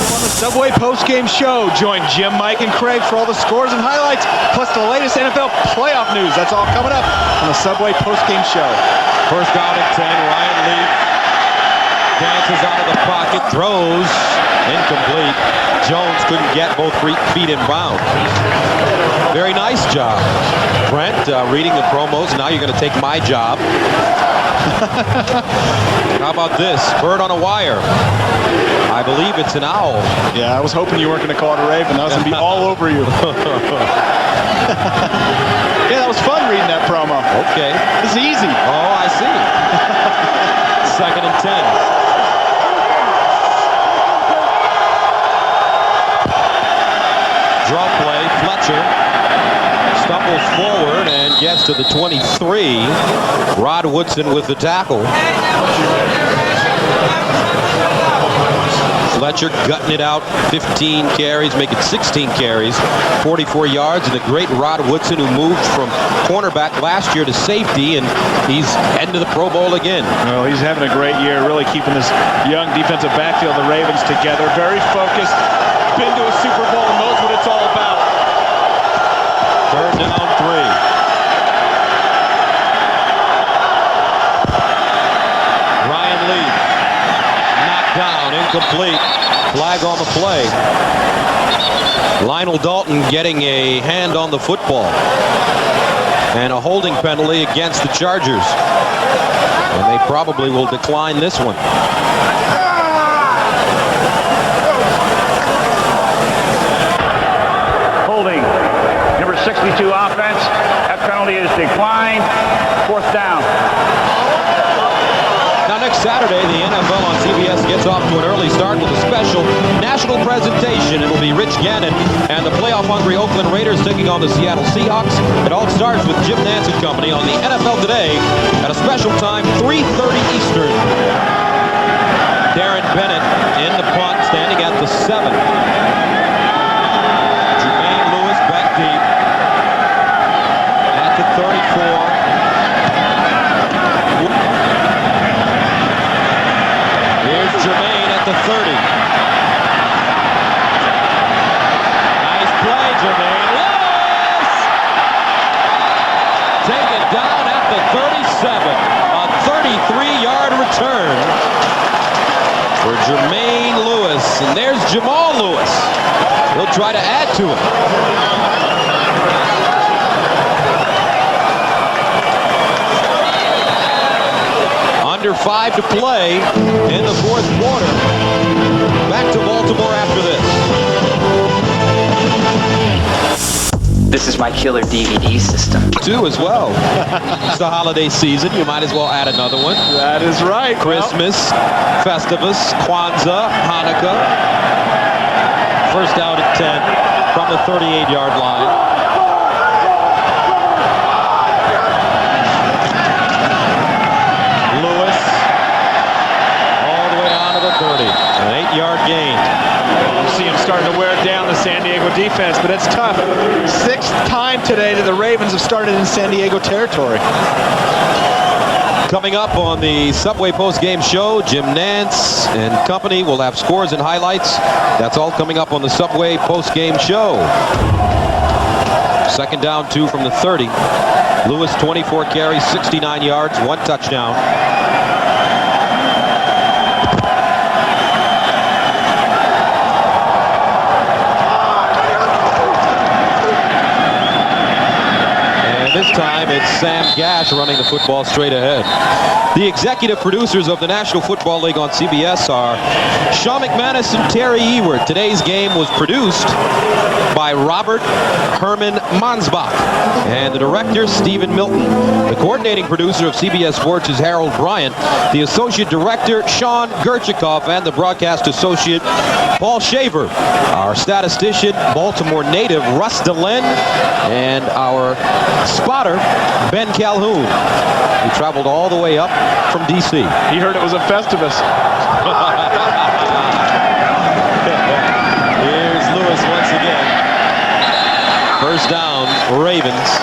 On the Subway postgame show, join Jim, Mike, and Craig for all the scores and highlights, plus the latest NFL playoff news. That's all coming up on the Subway postgame show. First down and 10, Ryan Leaf dances out of the pocket, throws, incomplete. Jones couldn't get both feet in bounds. Very nice job, Brent, reading the promos. Now you're going to take my job. How about this? Bird on a wire. I believe it's an owl. Yeah, I was hoping you weren't going to call it a raven. I was going to be all over you. Yeah, that was fun reading that promo. Okay. It's easy. Oh, I see. Second and 10. Draw play. Fletcher stumbles forward and gets to the 23. Rod Woodson with the tackle. Fletcher gutting it out, 15 carries, make it 16 carries, 44 yards, and the great Rod Woodson, who moved from cornerback last year to safety, and he's heading to the Pro Bowl again. Well, he's having a great year, really keeping this young defensive backfield, the Ravens, together. Very focused, been to a Super Bowl and knows what it's all about. Third down, 3. Down, incomplete. Flag on the play. Lionel Dalton getting a hand on the football. And a holding penalty against the Chargers. And they probably will decline this one. Holding. Number 62 offense. That penalty is declined. Fourth down. Next Saturday, the NFL on CBS gets off to an early start with a special national presentation. It'll be Rich Gannon and the playoff-hungry Oakland Raiders taking on the Seattle Seahawks. It all starts with Jim Nantz and company on the NFL Today at a special time, 3:30 Eastern. Darren Bennett in the punt, standing at the 7. Jermaine Lewis back deep at the 34. Here's Jermaine at the 30. Nice play, Jermaine Lewis! Taken down at the 37. A 33-yard return for Jermaine Lewis. And there's Jamal Lewis. He'll try to add to it. Under 5 to play in the fourth quarter. Back to Baltimore after this. This is my killer DVD system. 2 as well. It's the holiday season. You might as well add another one. That is right. Christmas, Festivus, Kwanzaa, Hanukkah. First down at 10 from the 38-yard line. Lewis all the way down to the 30. An 8-yard gain. You see him starting to wear down the San Diego defense, but it's tough. 6th time today that the Ravens have started in San Diego territory. Coming up on the Subway post-game show, Jim Nantz and company will have scores and highlights. That's all coming up on the Subway post-game show. 2nd down, 2 from the 30. Lewis, 24 carries, 69 yards, 1 touchdown. This time it's Sam Gash running the football straight ahead. The executive producers of the National Football League on CBS are Sean McManus and Terry Ewert. Today's game was produced by Robert Herman Mansbach and the director Stephen Milton. The coordinating producer of CBS Sports is Harold Bryant. The associate director Sean Gerchikoff and the broadcast associate Paul Shaver. Our statistician, Baltimore native Russ Delenn, and our spotter, Ben Calhoun. He traveled all the way up from D.C. He heard it was a Festivus. Here's Lewis once again. First down, Ravens.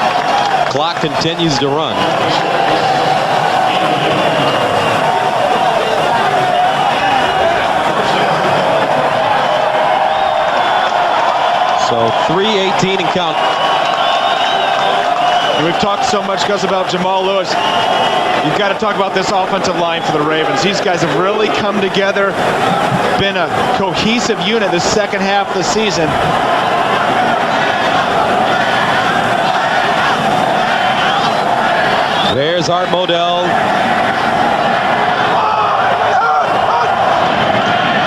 Clock continues to run. So 3:18 and count. We've talked so much, Gus, about Jamal Lewis. You've got to talk about this offensive line for the Ravens. These guys have really come together, been a cohesive unit this second half of the season. There's Art Modell.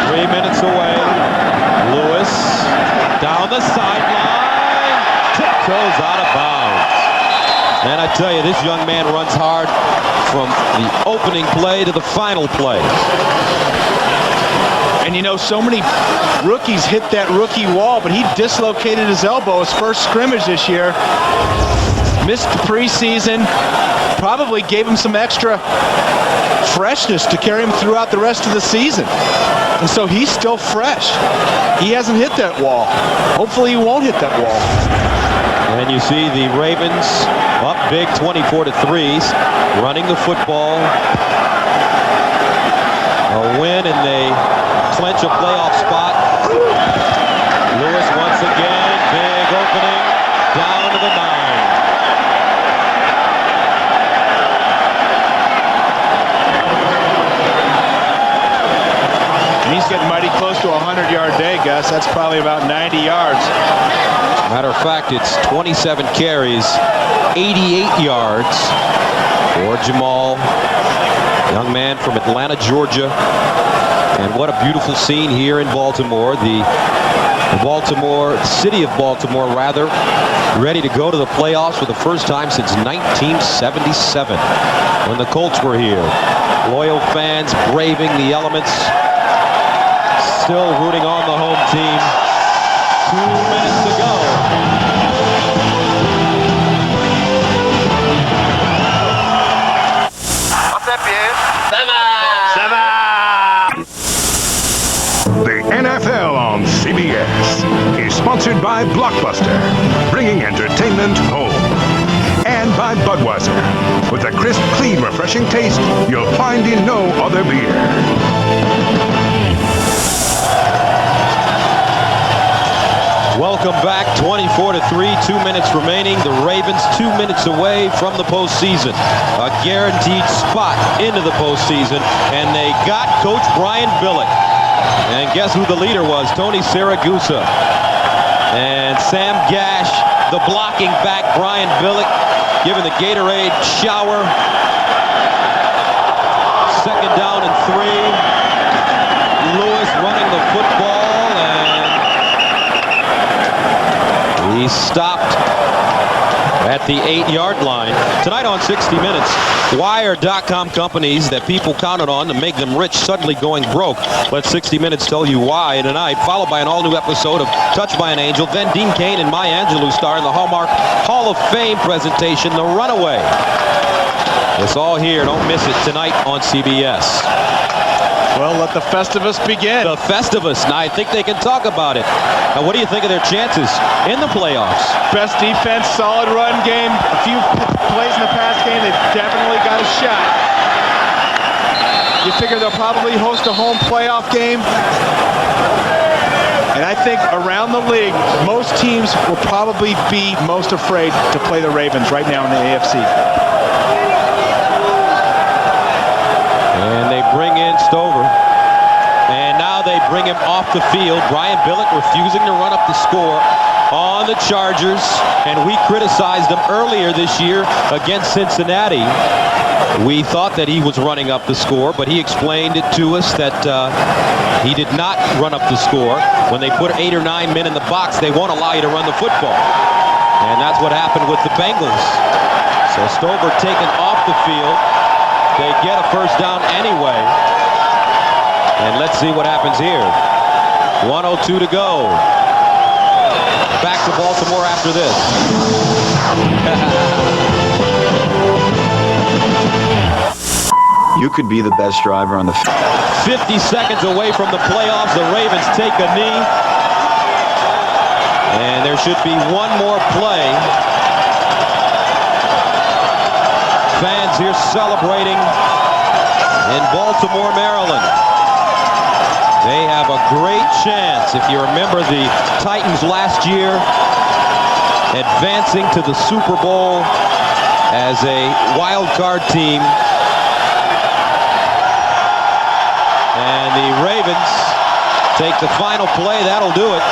3 minutes away. Lewis down the sideline. Tiptoes out of bounds. And I tell you, this young man runs hard from the opening play to the final play. And you know, so many rookies hit that rookie wall, but he dislocated his elbow his first scrimmage this year. Missed the preseason. Probably gave him some extra freshness to carry him throughout the rest of the season. And so he's still fresh. He hasn't hit that wall. Hopefully he won't hit that wall. And you see the Ravens up big 24-3, running the football. A win, and they clinch a playoff spot. Lewis once again, big opening, down to the 9. And he's getting mighty close to a 100-yard day, Gus. That's probably about 90 yards. Matter of fact, it's 27 carries, 88 yards for Jamal, young man from Atlanta, Georgia. And what a beautiful scene here in Baltimore. The city of Baltimore, rather, ready to go to the playoffs for the first time since 1977, when the Colts were here. Loyal fans braving the elements. Still rooting on the home team. 2 minutes to go. What's up, dude? The NFL on CBS is sponsored by Blockbuster, bringing entertainment home. And by Budweiser, with a crisp, clean, refreshing taste you'll find in no other beer. Welcome back, 24-3, 2 minutes remaining. The Ravens 2 minutes away from the postseason. A guaranteed spot into the postseason, and they got Coach Brian Billick. And guess who the leader was? Tony Siragusa. And Sam Gash, the blocking back, Brian Billick, giving the Gatorade shower. Second down and 3. Lewis running the football, and he stopped at the 8-yard line. Tonight on 60 Minutes, why are .com companies that people counted on to make them rich suddenly going broke? Let 60 Minutes tell you why tonight, followed by an all-new episode of Touched by an Angel. Then Dean Cain and Maya Angelou star in the Hallmark Hall of Fame presentation, The Runaway. It's all here. Don't miss it tonight on CBS. Well, let the Festivus begin. The Festivus. Now, I think they can talk about it. Now, what do you think of their chances in the playoffs? Best defense, solid run game. A few plays in the pass game, they've definitely got a shot. You figure they'll probably host a home playoff game. And I think around the league, most teams will probably be most afraid to play the Ravens right now in the AFC. And they bring in Stover. And now they bring him off the field. Brian Billick refusing to run up the score on the Chargers. And we criticized him earlier this year against Cincinnati. We thought that he was running up the score, but he explained it to us that he did not run up the score. When they put 8 or 9 men in the box, they won't allow you to run the football. And that's what happened with the Bengals. So Stover taken off the field. They get a first down anyway. And let's see what happens here. 1:02 to go. Back to Baltimore after this. You could be the best driver on the field. 50 seconds away from the playoffs. The Ravens take a knee. And there should be one more play. Fans here celebrating in Baltimore, Maryland. They have a great chance. If you remember the Titans last year, advancing to the Super Bowl as a wild card team. And the Ravens take the final play. That'll do it.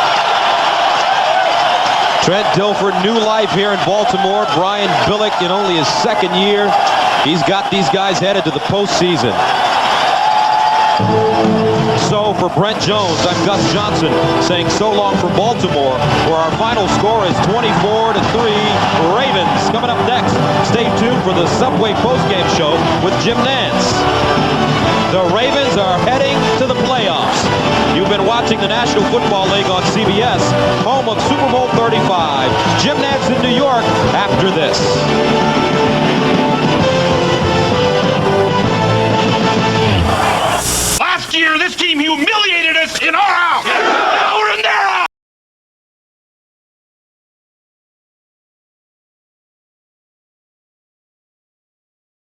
Trent Dilfer, new life here in Baltimore. Brian Billick in only his second year. He's got these guys headed to the postseason. So for Brent Jones, I'm Gus Johnson saying so long from Baltimore, where our final score is 24-3 Ravens. Coming up next, stay tuned for the Subway postgame show with Jim Nantz. The Ravens are heading to the playoffs. You've been watching the National Football League on CBS, home of Super Bowl 35. Jim Nantz in New York after this. Last year, this team humiliated us in our house.